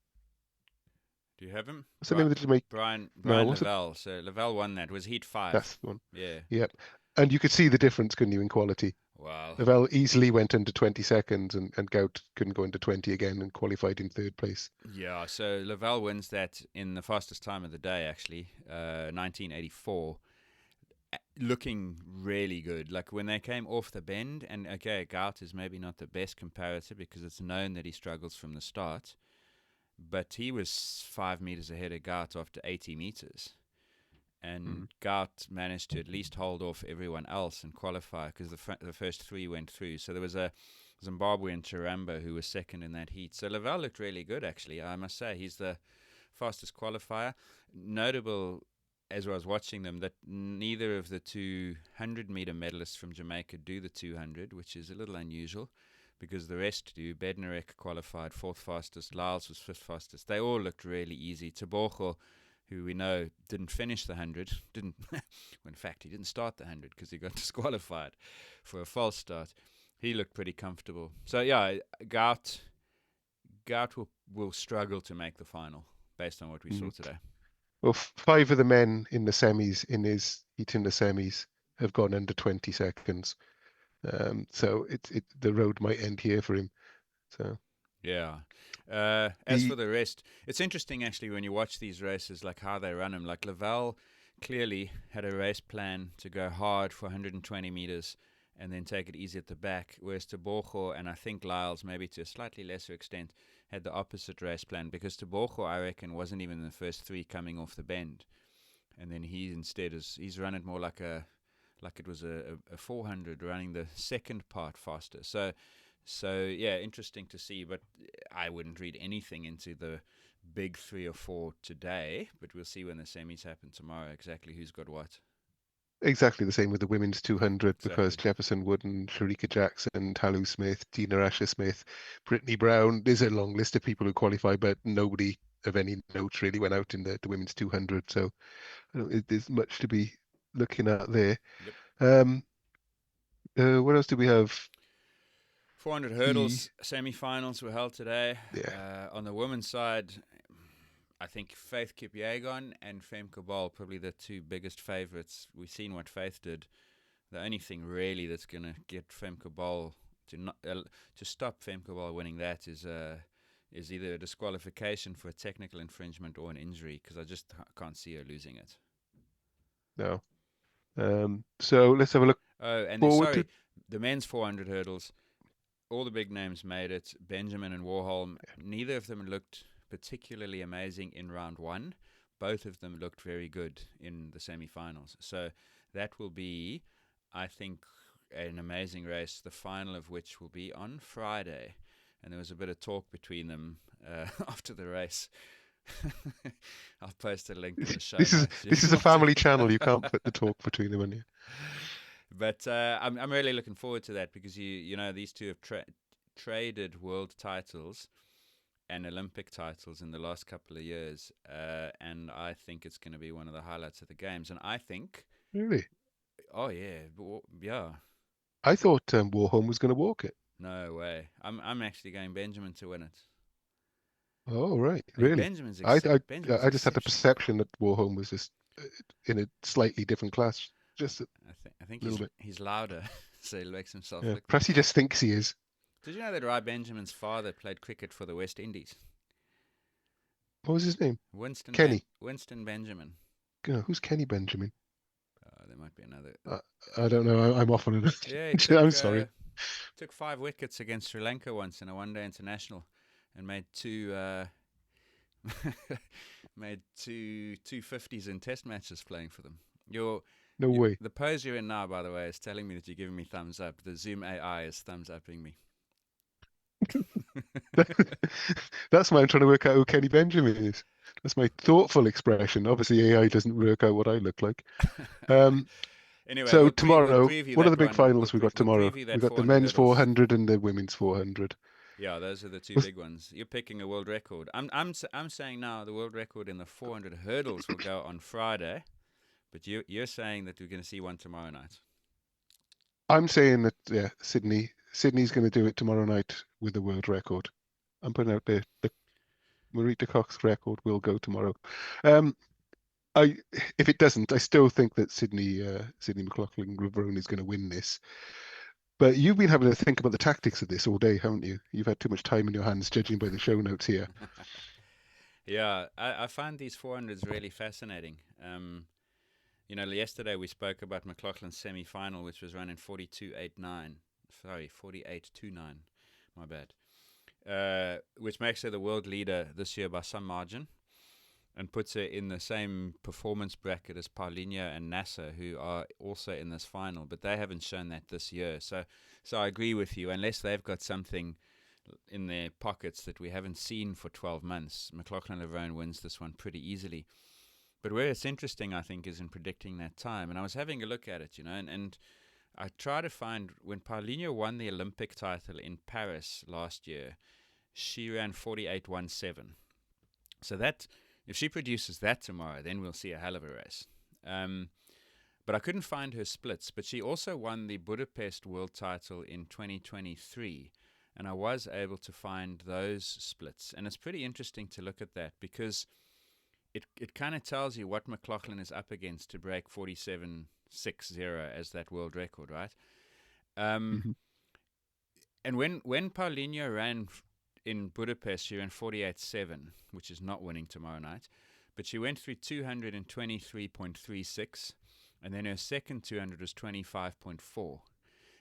Do you have him? What's the name of the Jamaican? Brian Lavelle. So Lavelle won that. It was heat 5. That's the one. Yeah. Yep. And you could see the difference, couldn't you, in quality? Wow. Lavelle easily went into 20 seconds, and Gout couldn't go into 20 again and qualified in 3rd place. Yeah, so Lavelle wins that in the fastest time of the day, actually, 1984. Looking really good. Like when they came off the bend, and okay, Gout is maybe not the best comparator because it's known that he struggles from the start, but he was 5 meters ahead of Gout after 80 meters. And Gout managed to at least hold off everyone else and qualify because the first 3 went through. So there was a Zimbabwean Chirambo who was second in that heat. So Lavelle looked really good, actually. I must say, he's the fastest qualifier. Notable, as I was watching them, that neither of the 200-meter medalists from Jamaica do the 200, which is a little unusual because the rest do. Bednarek qualified 4th fastest. Lyles was 5th fastest. They all looked really easy. Tebogo, who we know didn't finish the 100, well, in fact, he didn't start the 100 because he got disqualified for a false start. He looked pretty comfortable. So, yeah, Gout will struggle to make the final based on what we saw today. Well, 5 of the men in the semis, in his heat in the semis, have gone under 20 seconds. So the road might end here for him. So. Yeah. As for the rest, it's interesting actually when you watch these races, like how they run them. Like Lavelle clearly had a race plan to go hard for 120 meters and then take it easy at the back, whereas Tebogo and I think Lyles, maybe to a slightly lesser extent, had the opposite race plan because Tebogo, I reckon, wasn't even in the first 3 coming off the bend, and then he instead he's run it more like it was a 400, running the second part faster. So yeah, interesting to see, but I wouldn't read anything into the big 3 or 4 today, but we'll see when the semis happen tomorrow exactly who's got what. Exactly the same with the women's 200 because Jefferson Wooden, Sharika Jackson, Talu Smith, Dina Asher-Smith, Brittany Brown. There's a long list of people who qualify, but nobody of any note really went out in the women's 200. So there's much to be looking at there. Yep. What else do we have? 400 hurdles semi-finals were held today. Yeah. On the women's side, I think Faith Kipyegon and Femke Bol probably the 2 biggest favorites. We've seen what Faith did. The only thing really that's going to get Femke Bol to stop Femke Bol winning that is either a disqualification for a technical infringement or an injury, because I just can't see her losing it. No. So let's have a look. Oh, and the men's 400 hurdles. all the big names made it. Benjamin and Warholm, neither of them looked particularly amazing in round one. Both of them looked very good in the semi-finals. So that will be, I think, an amazing race, the final of which will be on Friday. And there was a bit of talk between them after the race. I'll post a link in the show This is a family channel. You can't put the talk between them, on you. But I'm really looking forward to that, because you know these two have traded world titles and Olympic titles in the last couple of years, and I think it's going to be one of the highlights of the games. And I think, Really? oh yeah. I thought Warholm was going to walk it. No way. I'm actually going Benjamin to win it. Oh, right. I think Really? Benjamin's I just had the exceptional. perception that Warholm was just in a slightly different class. Just a I think little bit. he's louder, so he makes himself Yeah. look. Perhaps he just thinks he is. Did you know that Rai Benjamin's father played cricket for the West Indies? What was his name? Winston Kenny. Winston Benjamin. Who's Kenny Benjamin? There might be another. I don't know. I'm off on it. Yeah, I'm sorry. Took 5 wickets against Sri Lanka once in a one-day international, and made two made two 50s in Test matches playing for them. No way. The pose you're in now, by the way, is telling me that you're giving me thumbs up. The Zoom AI is thumbs upping me. That's why I'm trying to work out who Kenny Benjamin is. That's my thoughtful expression. Obviously, AI doesn't work out what I look like. Anyway, So we'll tomorrow, preview what are that the big one. finals we've got tomorrow? Preview that We've got the 400 men's hurdles. 400 and the women's 400. Yeah, those are the two big ones. You're picking a world record. I'm saying now the world record in the 400 hurdles will go on Friday, but you're saying that we're going to see one tomorrow night. I'm saying that Sydney's going to do it tomorrow night with the world record. I'm putting out there the Marita Cox record will go tomorrow. If it doesn't, I still think that Sydney McLaughlin Levine is going to win this. But you've been having to think about the tactics of this all day, haven't you? You've had too much time in your hands, judging by the show notes here. Yeah, I find these 400s really fascinating. You know, yesterday we spoke about McLaughlin's semi-final, which was run in 42.89. Sorry, 48.29. My bad. Which makes her the world leader this year by some margin, and puts her in the same performance bracket as Paulinho and Nasser, who are also in this final, but they haven't shown that this year. So I agree with you. Unless they've got something in their pockets that we haven't seen for 12 months, McLaughlin Levine wins this one pretty easily. But where it's interesting, I think, is in predicting that time. And I was having a look at it, you know, and I try to find when Paulinho won the Olympic title in Paris last year, she ran 48.17. So that, if she produces that tomorrow, then we'll see a hell of a race. But I couldn't find her splits. But she also won the Budapest world title in 2023. And I was able to find those splits. And it's pretty interesting to look at that, because it kind of tells you what McLaughlin is up against to break 47.60 as that world record, right? And when Paulinho ran in Budapest, she ran 48.7, which is not winning tomorrow night. But she went through 223.36, and then her second 200 was 25.4.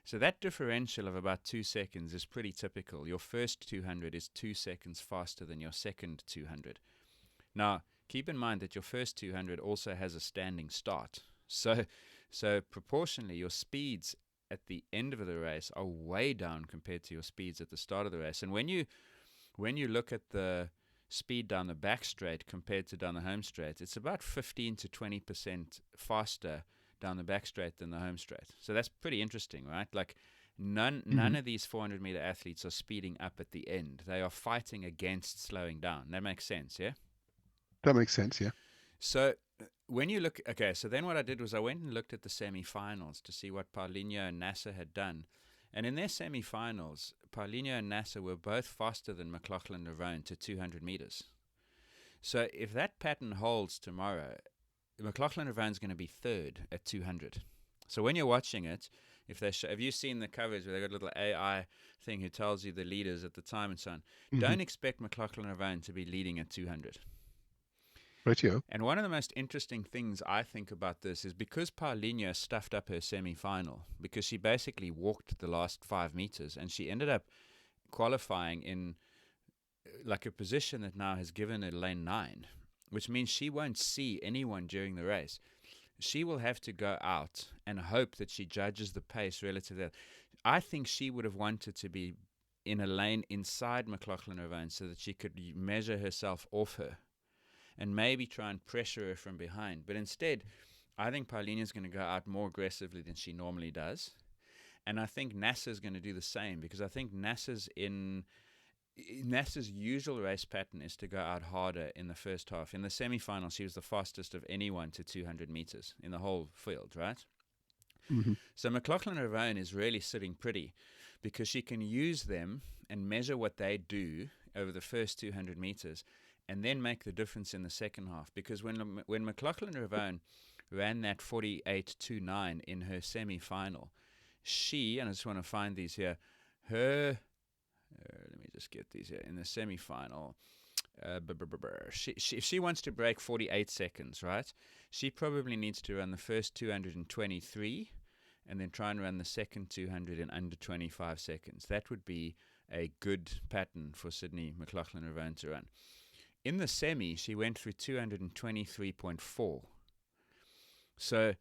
So that differential of about 2 seconds is pretty typical. Your first 200 is 2 seconds faster than your second 200. Now, keep in mind that your first 200 also has a standing start. So proportionally, your speeds at the end of the race are way down compared to your speeds at the start of the race. And when you look at the speed down the back straight compared to down the home straight, it's about 15 to 20% faster down the back straight than the home straight. So that's pretty interesting, right? Like none of these 400-meter athletes are speeding up at the end. They are fighting against slowing down. That makes sense, yeah? That makes sense, yeah. So when you look, okay, so then what I did was I went and looked at the semi-finals to see what Paulinho and Nasser had done. And in their semi-finals, Paulinho and Nasser were both faster than McLaughlin Levine to 200 meters. So if that pattern holds tomorrow, McLaughlin Levine's going to be third at 200. So when you're watching it, if they have you seen the coverage where they got a little AI thing who tells you the leaders at the time and so on? Don't expect McLaughlin Levine to be leading at 200. Rightio. And one of the most interesting things I think about this is because Paulinho stuffed up her semi-final, because she basically walked the last 5 meters, and she ended up qualifying in like a position that now has given her lane 9, which means she won't see anyone during the race. She will have to go out and hope that she judges the pace relative to that. I think she would have wanted to be in a lane inside McLaughlin Levine so that she could measure herself off her and maybe try and pressure her from behind. But instead, I think Paulina's going to go out more aggressively than she normally does. And I think NASA's going to do the same, because I think NASA's usual race pattern is to go out harder in the first half. In the semi-final, she was the fastest of anyone to 200 meters in the whole field, right? Mm-hmm. So McLaughlin Levine is really sitting pretty because she can use them and measure what they do over the first 200 meters and then make the difference in the second half. Because when McLaughlin Levine ran that 48.29 in her semi-final, she, and I just want to find these here, let me just get these here, in the semi-final, if she wants to break 48 seconds, right, she probably needs to run the first 223 and then try and run the second 200 in under 25 seconds. That would be a good pattern for Sydney McLaughlin Levine to run. In the semi, she went through 223.4. So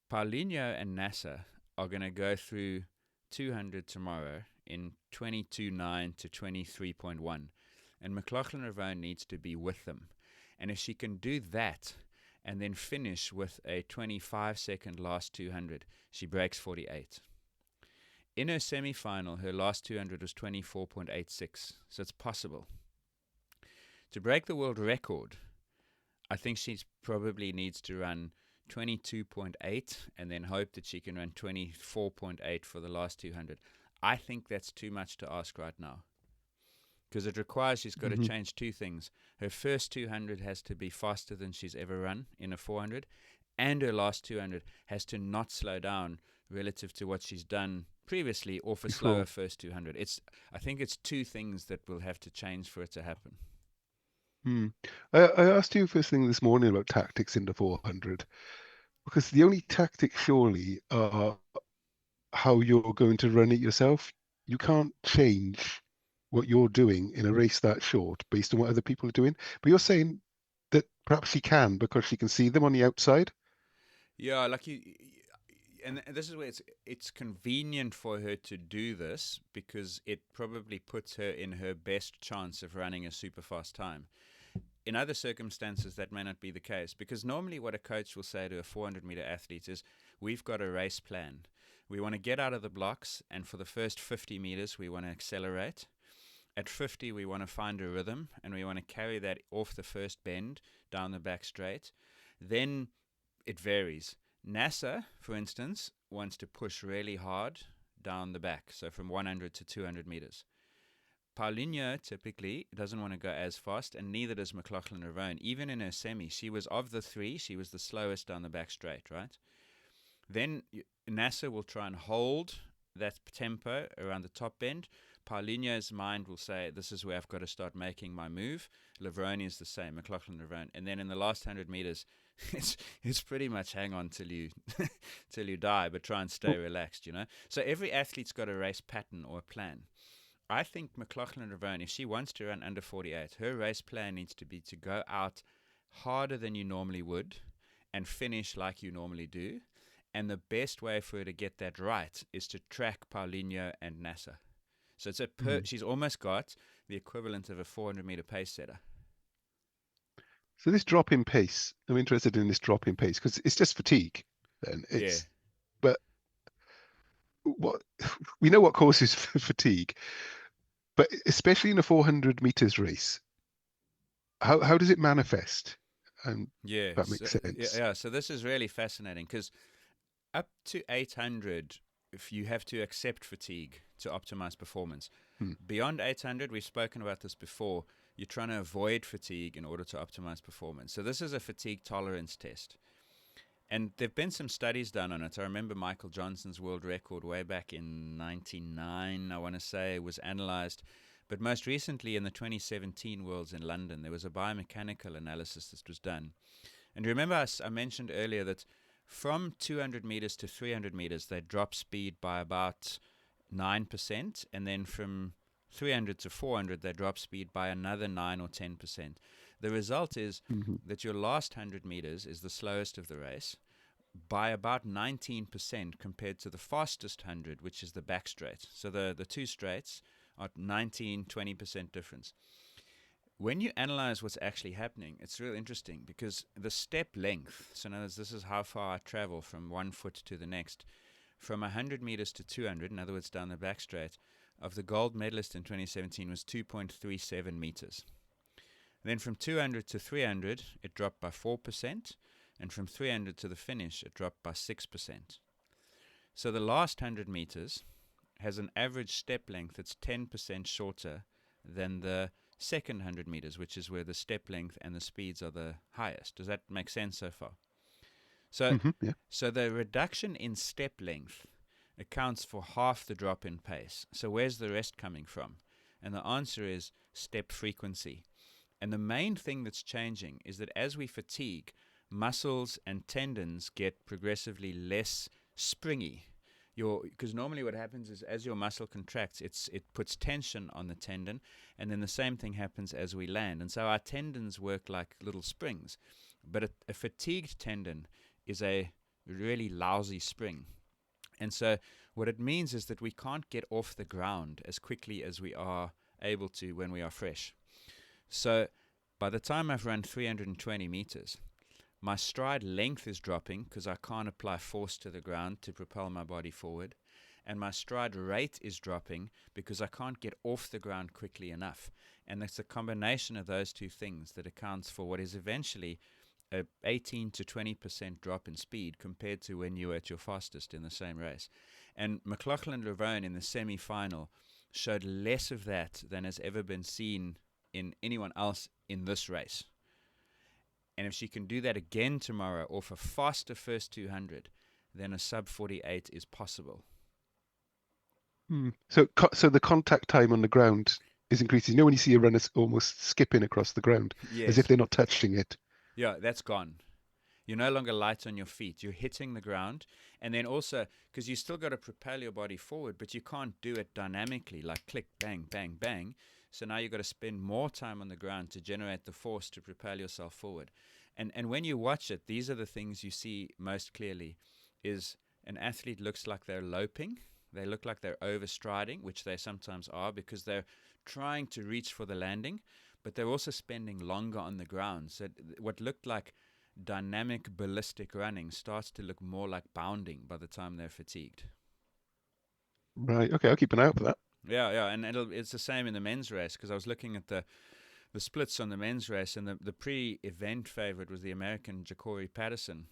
Paulinho and NASA are going to go through 200 tomorrow in 22.9 to 23.1. And McLaughlin Levine needs to be with them. And if she can do that and then finish with a 25-second last 200, she breaks 48. In her semi-final, her last 200 was 24.86, so it's possible. To break the world record, I think she probably needs to run 22.8 and then hope that she can run 24.8 for the last 200. I think that's too much to ask right now, because it requires she's got to change two things. Her first 200 has to be faster than she's ever run in a 400, and her last 200 has to not slow down relative to what she's done previously off a slower first 200. I think it's two things that will have to change for it to happen. I asked you first thing this morning about tactics in the 400, because the only tactics surely are how you're going to run it yourself. You can't change what you're doing in a race that short based on what other people are doing. But you're saying that perhaps she can because she can see them on the outside? Yeah, like and this is where it's convenient for her to do this, because it probably puts her in her best chance of running a super fast time. In other circumstances, that may not be the case, because normally what a coach will say to a 400-meter athlete is, we've got a race plan. We want to get out of the blocks, and for the first 50 meters, we want to accelerate. At 50, we want to find a rhythm, and we want to carry that off the first bend down the back straight. Then it varies. NASA, for instance, wants to push really hard down the back, so from 100 to 200 meters. Paulinho typically doesn't want to go as fast, and neither does McLaughlin Levine. Even in her semi, she was, of the three, she was the slowest down the back straight, right? Then NASA will try and hold that tempo around the top bend. Paulinho's mind will say, this is where I've got to start making my move. Levine is the same, McLaughlin Levine. And then in the last 100 meters, it's pretty much hang on till you till you die, but try and stay relaxed, you know? So every athlete's got a race pattern or a plan. I think McLaughlin Levine, if she wants to run under 48, her race plan needs to be to go out harder than you normally would and finish like you normally do. And the best way for her to get that right is to track Paulinho and NASA. So it's she's almost got the equivalent of a 400-meter pace setter. So this drop in pace, I'm interested in this drop in pace because it's just fatigue. Then but what we know what causes fatigue, but especially in a 400 meters race, how does it manifest? And that makes sense. Yeah. So this is really fascinating, because up to 800, if you have to accept fatigue to optimize performance. Beyond 800, we've spoken about this before, you're trying to avoid fatigue in order to optimize performance. So this is a fatigue tolerance test. And there have been some studies done on it. I remember Michael Johnson's world record way back in 99, I want to say, was analyzed But most recently in the 2017 Worlds in London, there was a biomechanical analysis that was done. And remember, I mentioned earlier that from 200 meters to 300 meters, they drop speed by about 9%. And then from 300 to 400, they drop speed by another 9 or 10%. The result is that your last 100 meters is the slowest of the race by about 19% compared to the fastest 100, which is the back straight. So the two straights are 19-20% difference. When you analyze what's actually happening, it's real interesting because the step length, so in other words, this is how far I travel from one foot to the next, from 100 meters to 200, in other words, down the back straight, of the gold medalist in 2017 was 2.37 meters. Then from 200 to 300, it dropped by 4%, and from 300 to the finish, it dropped by 6%. So the last 100 meters has an average step length that's 10% shorter than the second 100 meters, which is where the step length and the speeds are the highest. Does that make sense so far? So, Yeah. so the reduction in step length accounts for half the drop in pace. So where's the rest coming from? And the answer is step frequency. And the main thing that's changing is that as we fatigue, muscles and tendons get progressively less springy. Because normally what happens is as your muscle contracts, it puts tension on the tendon, and then the same thing happens as we land. And so our tendons work like little springs. But a fatigued tendon is a really lousy spring. And so what it means is that we can't get off the ground as quickly as we are able to when we are fresh. So by the time I've run 320 meters, my stride length is dropping because I can't apply force to the ground to propel my body forward. And my stride rate is dropping because I can't get off the ground quickly enough. And it's a combination of those two things that accounts for what is eventually a 18 to 20% drop in speed compared to when you were at your fastest in the same race. And McLaughlin Levine in the semi-final showed less of that than has ever been seen in anyone else in this race. And if she can do that again tomorrow off a faster first 200, then a sub 48 is possible. So the contact time on the ground is increasing. You know when you see a runner almost skipping across the ground, Yes. as if they're not touching it. Yeah, that's gone. You're no longer light on your feet. You're hitting the ground. And then also, because you still got to propel your body forward, but you can't do it dynamically, like click, bang, bang, bang. So now you've got to spend more time on the ground to generate the force to propel yourself forward. And when you watch it, these are the things you see most clearly, is an athlete looks like they're loping. They look like they're overstriding, which they sometimes are because they're trying to reach for the landing, but they're also spending longer on the ground. So what looked like dynamic ballistic running starts to look more like bounding by the time they're fatigued. Right. Okay, I'll keep an eye out for that. Yeah, and it's the same in the men's race because I was looking at the splits on the men's race, and the pre-event favorite was the American Ja'Cory Patterson,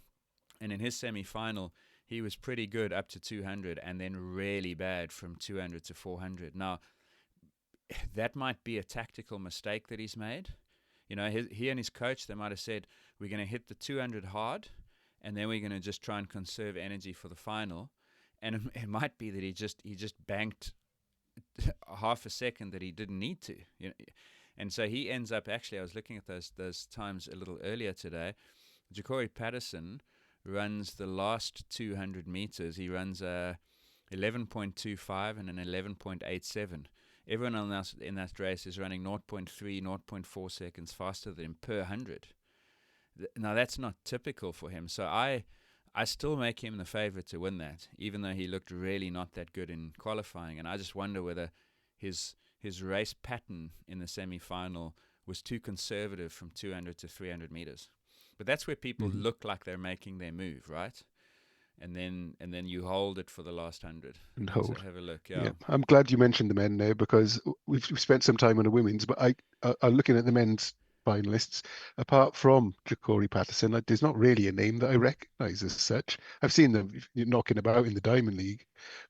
and in his semi-final he was pretty good up to 200 and then really bad from 200 to 400. Now, that might be a tactical mistake that he's made. You know, he and his coach, they might have said, we're going to hit the 200 hard, and then we're going to just try and conserve energy for the final. And it might be that he just banked half a second that he didn't need to. You know, and so he ends up, actually, I was looking at those times a little earlier today. Ja'Cory Patterson runs the last 200 meters. He runs a 11.25 and an 11.87. Everyone else in that race is running 0.3, 0.4 seconds faster than him per 100. Now, that's not typical for him. So I still make him the favorite to win that, even though he looked really not that good in qualifying. And I just wonder whether his race pattern in the semi-final was too conservative from 200 to 300 meters. But that's where people look like they're making their move, right? And then you hold it for the last 100. And hold. So have a look. Yeah. I'm glad you mentioned the men there because we've spent some time on the women's, but I'm looking at the men's finalists. Apart from Ja'Cory Patterson, there's not really a name that I recognise as such. I've seen them knocking about in the Diamond League,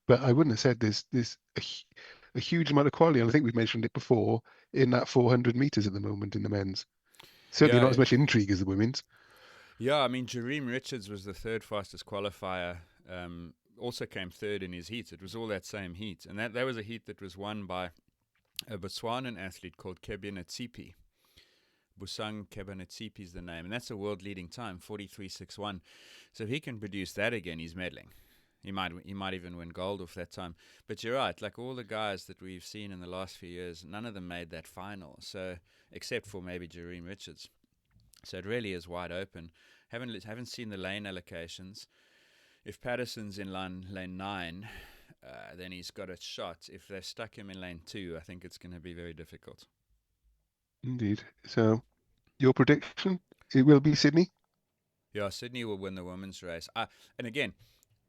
but I wouldn't have said there's a huge amount of quality. And I think we've mentioned it before in that 400 meters at the moment in the men's. Certainly not as much intrigue as the women's. Yeah, I mean, Jareem Richards was the third fastest qualifier, also came third in his heat. It was all that same heat. And that was a heat that was won by a Botswanan athlete called Kebenetsipi. Busang Kebenetsipi is the name, and that's a world-leading time, 43.61. So if he can produce that again, he's medaling. He might even win gold off that time. But you're right, like all the guys that we've seen in the last few years, none of them made that final. So except for maybe Jereen Richards. So it really is wide open. Haven't seen the lane allocations. If Patterson's in lane 9, then he's got a shot. If they've stuck him in lane 2, I think it's going to be very difficult. Indeed. So, your prediction? It will be Sydney? Yeah, Sydney will win the women's race. And again,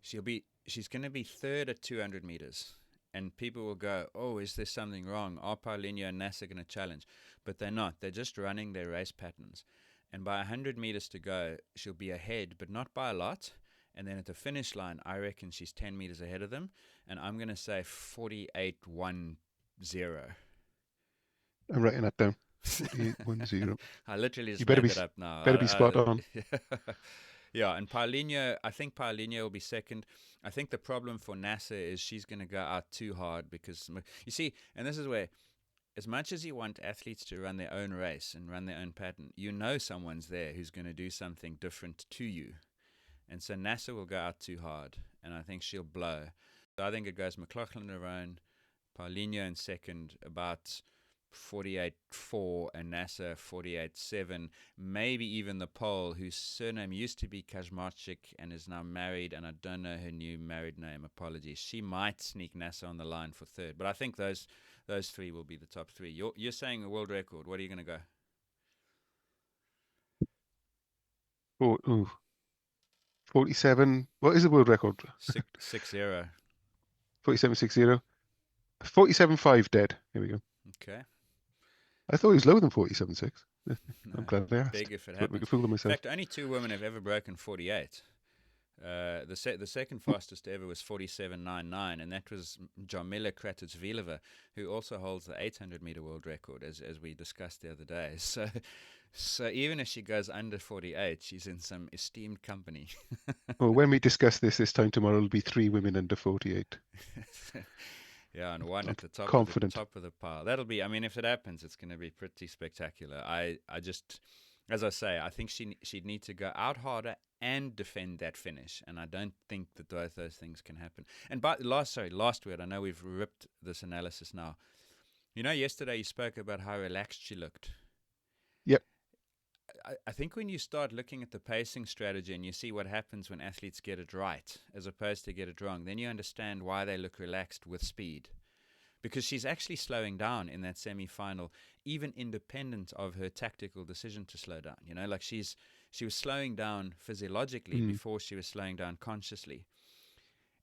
she's going to be third at 200 meters. And people will go, oh, is there something wrong? Are Paulinho and Nasser going to challenge? But they're not. They're just running their race patterns. And by 100 meters to go, she'll be ahead, but not by a lot. And then at the finish line, I reckon she's 10 meters ahead of them. And I'm going to say 48.10. I'm writing that down. 48.10. I literally just You better made be, it up now. better be spot on. Yeah, and Paulinho, I think Paulinho will be second. I think the problem for Nasser is she's going to go out too hard because, you see, and this is where, as much as you want athletes to run their own race and run their own pattern, you know someone's there who's going to do something different to you. And so Nasser will go out too hard, and I think she'll blow. So I think it goes McLaughlin Levine, Paulinho in second, about 48.4, and Nasser 48.7. Maybe even the Pole, whose surname used to be Kazmarczyk and is now married, and I don't know her new married name. Apologies. She might sneak Nasser on the line for third, but I think those three will be the top three. You're saying a world record. What are you going to go? 47. What is the world record? 6-0. 47.60. 47.5 dead. Here we go. Okay. I thought he was lower than 47.6. I'm No, glad I asked. big if it Thought we happens. could fool In myself. fact, only 2 women have ever broken 48. The second fastest ever was 47.99, and that was Jarmila Kratić-Vileva, who also holds the 800-meter world record, as we discussed the other day. So even if she goes under 48, she's in some esteemed company. Well, when we discuss this time tomorrow, it'll be 3 women under 48. Yeah, and one at the top confident. top of the pile. That'll be, I mean, if it happens, it's going to be pretty spectacular. I just, as I say, I think she'd need to go out harder and defend that finish, and I don't think that both those things can happen. And last word, I know we've ripped this analysis now. You know, yesterday you spoke about how relaxed she looked. Yep. I think when you start looking at the pacing strategy and you see what happens when athletes get it right as opposed to get it wrong, then you understand why they look relaxed with speed. Because she's actually slowing down in that semi-final, even independent of her tactical decision to slow down. You know, like she was slowing down physiologically before she was slowing down consciously.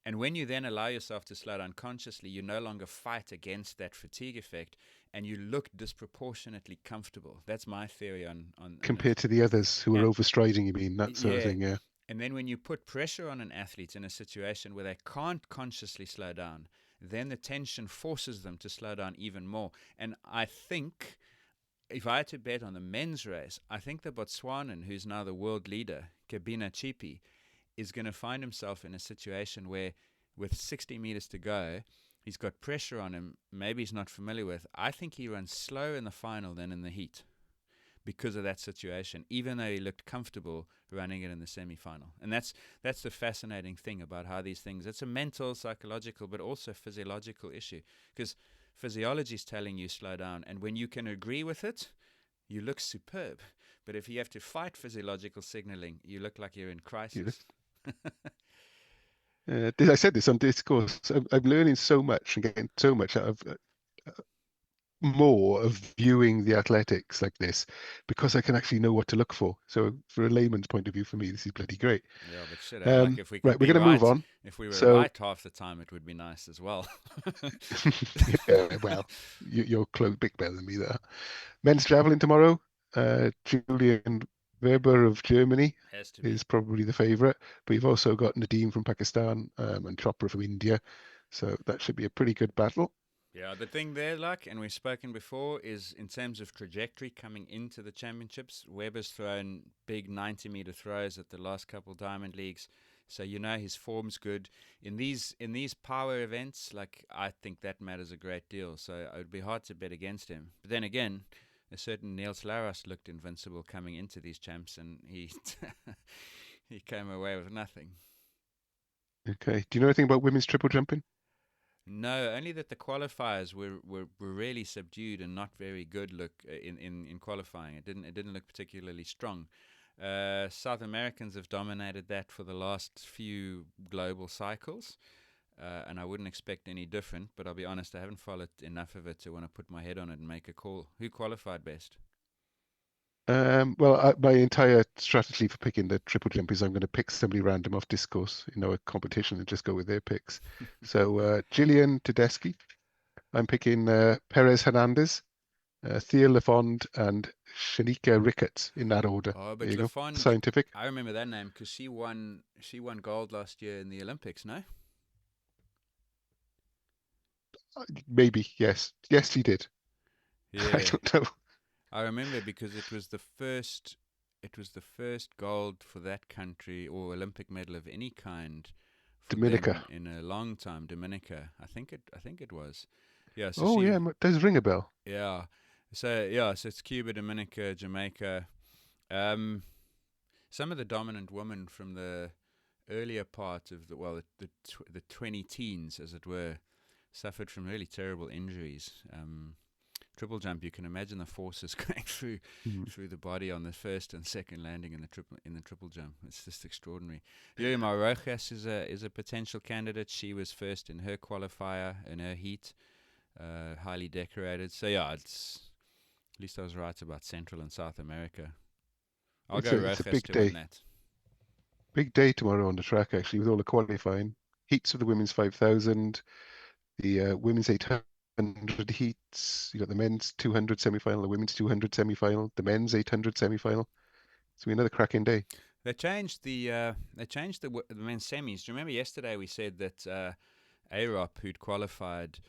And when you then allow yourself to slow down consciously, you no longer fight against that fatigue effect, and you look disproportionately comfortable. That's my theory on compared to the others who are overstriding, you mean, that sort of thing, yeah. And then when you put pressure on an athlete in a situation where they can't consciously slow down, then the tension forces them to slow down even more. And I think, if I had to bet on the men's race, I think the Botswanan, who's now the world leader, Kebenetsipi, is going to find himself in a situation where, with 60 meters to go, he's got pressure on him, maybe he's not familiar with. I think he runs slower in the final than in the heat because of that situation, even though he looked comfortable running it in the semi-final. And that's the fascinating thing about how these things, it's a mental, psychological, but also physiological issue, because physiology is telling you slow down, and when you can agree with it, you look superb. But if you have to fight physiological signaling, you look like you're in crisis. I said this on Discourse. I'm learning so much and getting so much out of more of viewing the athletics like this, because I can actually know what to look for. So for a layman's point of view, for me, this is bloody great. Yeah, but shit, like if we could right, we're going to move on. If we were right half the time, it would be nice as well. Yeah, well, you're big better than me there. Men's traveling tomorrow. Julian Weber of Germany is probably the favourite, but you've also got Nadeem from Pakistan and Chopra from India, so that should be a pretty good battle. Yeah, the thing there, like, and we've spoken before, is in terms of trajectory coming into the championships, Weber's thrown big 90-meter throws at the last couple Diamond Leagues. So his form's good. In these power events, like, I think that matters a great deal. So it would be hard to bet against him. But then again, a certain Niels Laros looked invincible coming into these champs, and he he came away with nothing. Okay. Do you know anything about women's triple jumping? No, only that the qualifiers were really subdued and not very good look in qualifying. It didn't look particularly strong. South Americans have dominated that for the last few global cycles, and I wouldn't expect any different. But I'll be honest, I haven't followed enough of it to want to put my head on it and make a call. Who qualified best? Well, my entire strategy for picking the triple jump is I'm going to pick somebody random off Discourse, a competition, and just go with their picks. So Gillian Tedeschi, I'm picking Perez Hernandez, Thea Lafond, and Shanika Ricketts in that order. Oh, There but you go. Lafond, Scientific. I remember that name because she won gold last year in the Olympics. No, Maybe, yes. Yes, she did. I yeah, don't know. I remember because it was the first gold for that country, or Olympic medal of any kind for Dominica. them in a long time. Dominica, I think it was. Yeah, so Oh, yeah, does ring a bell. yeah, so it's Cuba, Dominica, Jamaica. Some of the dominant women from the earlier part of the 20 teens, as it were, suffered from really terrible injuries. Triple jump, you can imagine the forces going through the body on the first and second landing in the triple jump. It's just extraordinary. Yuma Rojas is a potential candidate. She was first in her qualifier in her heat, highly decorated. So yeah, it's at least I was right about Central and South America. I'll go It's a Rojas big to day. win that. Big day tomorrow on the track, actually, with all the qualifying. Heats of the women's 5,000, the women's 800 heats. You got the men's 200 semi-final, the women's 200 semi-final, the men's 800 semi-final. So another cracking day. They changed the men's semis. Do you remember yesterday we said that Arop, who'd qualified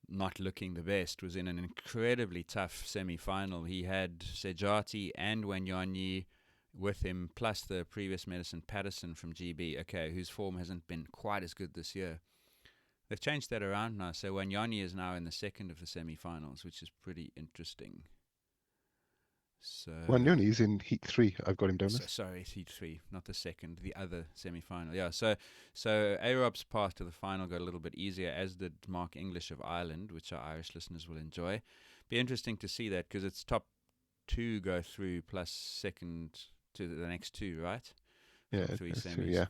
not looking the best, was in an incredibly tough semi-final. He had Sejati and Wanyonyi with him, plus the previous medicine Patterson from GB, whose form hasn't been quite as good this year. They've changed that around now, so Wanyonyi is now in the second of the semi-finals, which is pretty interesting. So Wanyoni is in Heat 3. I've got him down as. Sorry, Heat 3, not the second, the other semi-final. Yeah, so Arob's path to the final got a little bit easier, as did Mark English of Ireland, which our Irish listeners will enjoy. Be interesting to see that because it's top two go through plus second to the next two, right? Yeah, three semis. true, yeah.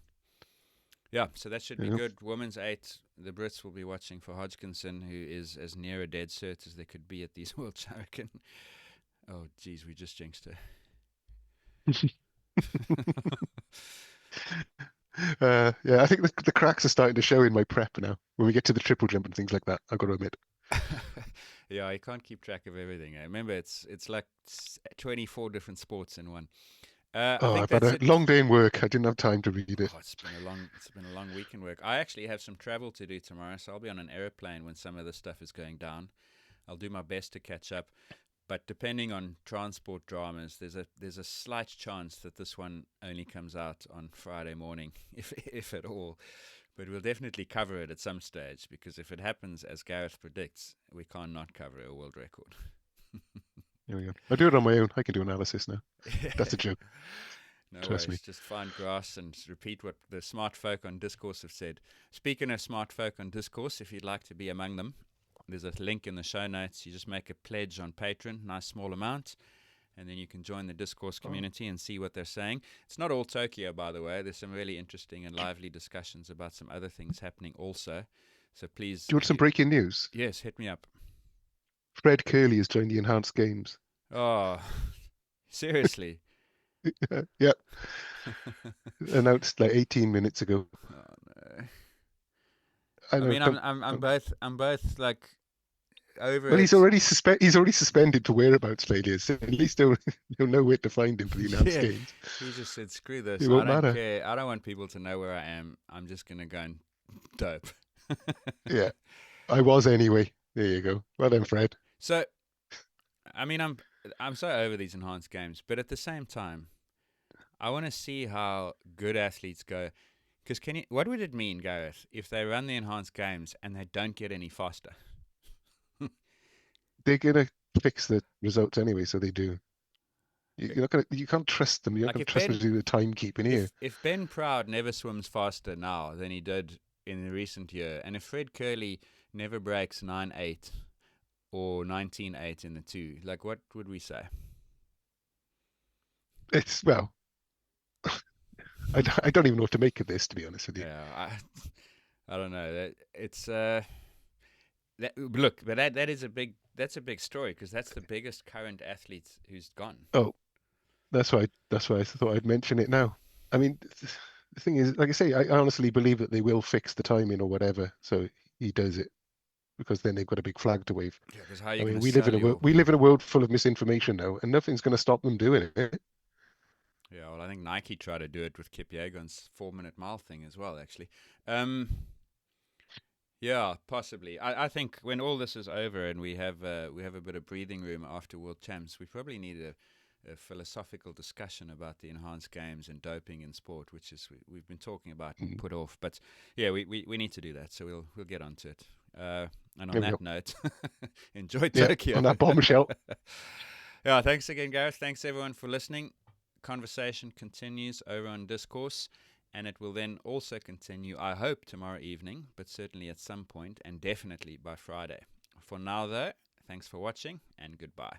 Yeah, so that should be good. Women's 8, the Brits will be watching for Hodgkinson, who is as near a dead cert as they could be at these World Charican. Oh, geez, we just jinxed her. Yeah, I think the cracks are starting to show in my prep now. When we get to the triple jump and things like that, I've got to admit. Yeah, you can't keep track of everything. Remember, it's like 24 different sports in one. I've had a long day in work. I didn't have time to read it. Oh, it's been a long week in work. I actually have some travel to do tomorrow, so I'll be on an airplane when some of this stuff is going down. I'll do my best to catch up. But depending on transport dramas, there's a slight chance that this one only comes out on Friday morning, if at all. But we'll definitely cover it at some stage, because if it happens as Gareth predicts, we can't not cover a world record. There we go. I do it on my own. I can do analysis now. That's a joke. No Trust worries. me. Just find grass and repeat what the smart folk on Discourse have said. Speaking of smart folk on Discourse, if you'd like to be among them, there's a link in the show notes. You just make a pledge on Patreon, nice small amount, and then you can join the Discourse community and see what they're saying. It's not all Tokyo, by the way. There's some really interesting and lively discussions about some other things happening also. So please... Do you want some breaking news? Yes, hit me up. Fred Curley has joined the Enhanced Games. Oh, seriously? Yep. Announced like 18 minutes ago. Oh, no. I mean, I'm both like over. Well, he's already suspended for whereabouts failures. So at least they'll know where to find him for the announced games. He just said, "Screw this! It I won't don't matter. care. I don't want people to know where I am. I'm just gonna go and dope." Yeah, I was anyway. There you go. Well then, Fred. So, I mean, I'm so over these enhanced games, but at the same time, I want to see how good athletes go. Because what would it mean, Gareth, if they run the enhanced games and they don't get any faster? They're gonna fix the results anyway, so they do. You're not gonna, you can't trust them. You're not Like gonna trust them to do the timekeeping here. if Ben Proud never swims faster now than he did in the recent year, and if Fred Curley never breaks 9.8 or 19.8 in the 2, like what would we say? It's well, I don't even know what to make of this, to be honest with you. Yeah, I don't know. It's look, but that is that's a big story because that's the biggest current athlete who's gone. Oh, that's why I thought I'd mention it now. I mean, the thing is, like I say, I honestly believe that they will fix the timing or whatever, so he does it because then they've got a big flag to wave. Yeah, because how are you I mean, going to sell your... we live in a world full of misinformation now, and nothing's going to stop them doing it. Yeah, well, I think Nike tried to do it with Kipyegon's 4-minute mile thing as well, actually. Yeah, possibly. I think when all this is over and we have a bit of breathing room after World Champs, we probably need a philosophical discussion about the enhanced games and doping in sport, which is we've been talking about and put off. But yeah, we need to do that, so we'll get onto it. And on that note, enjoy Tokyo. On that bombshell. Yeah, thanks again, Gareth. Thanks everyone for listening. Conversation continues over on Discourse, and it will then also continue, I hope, tomorrow evening, but certainly at some point, and definitely by Friday. For now, though, thanks for watching, and goodbye.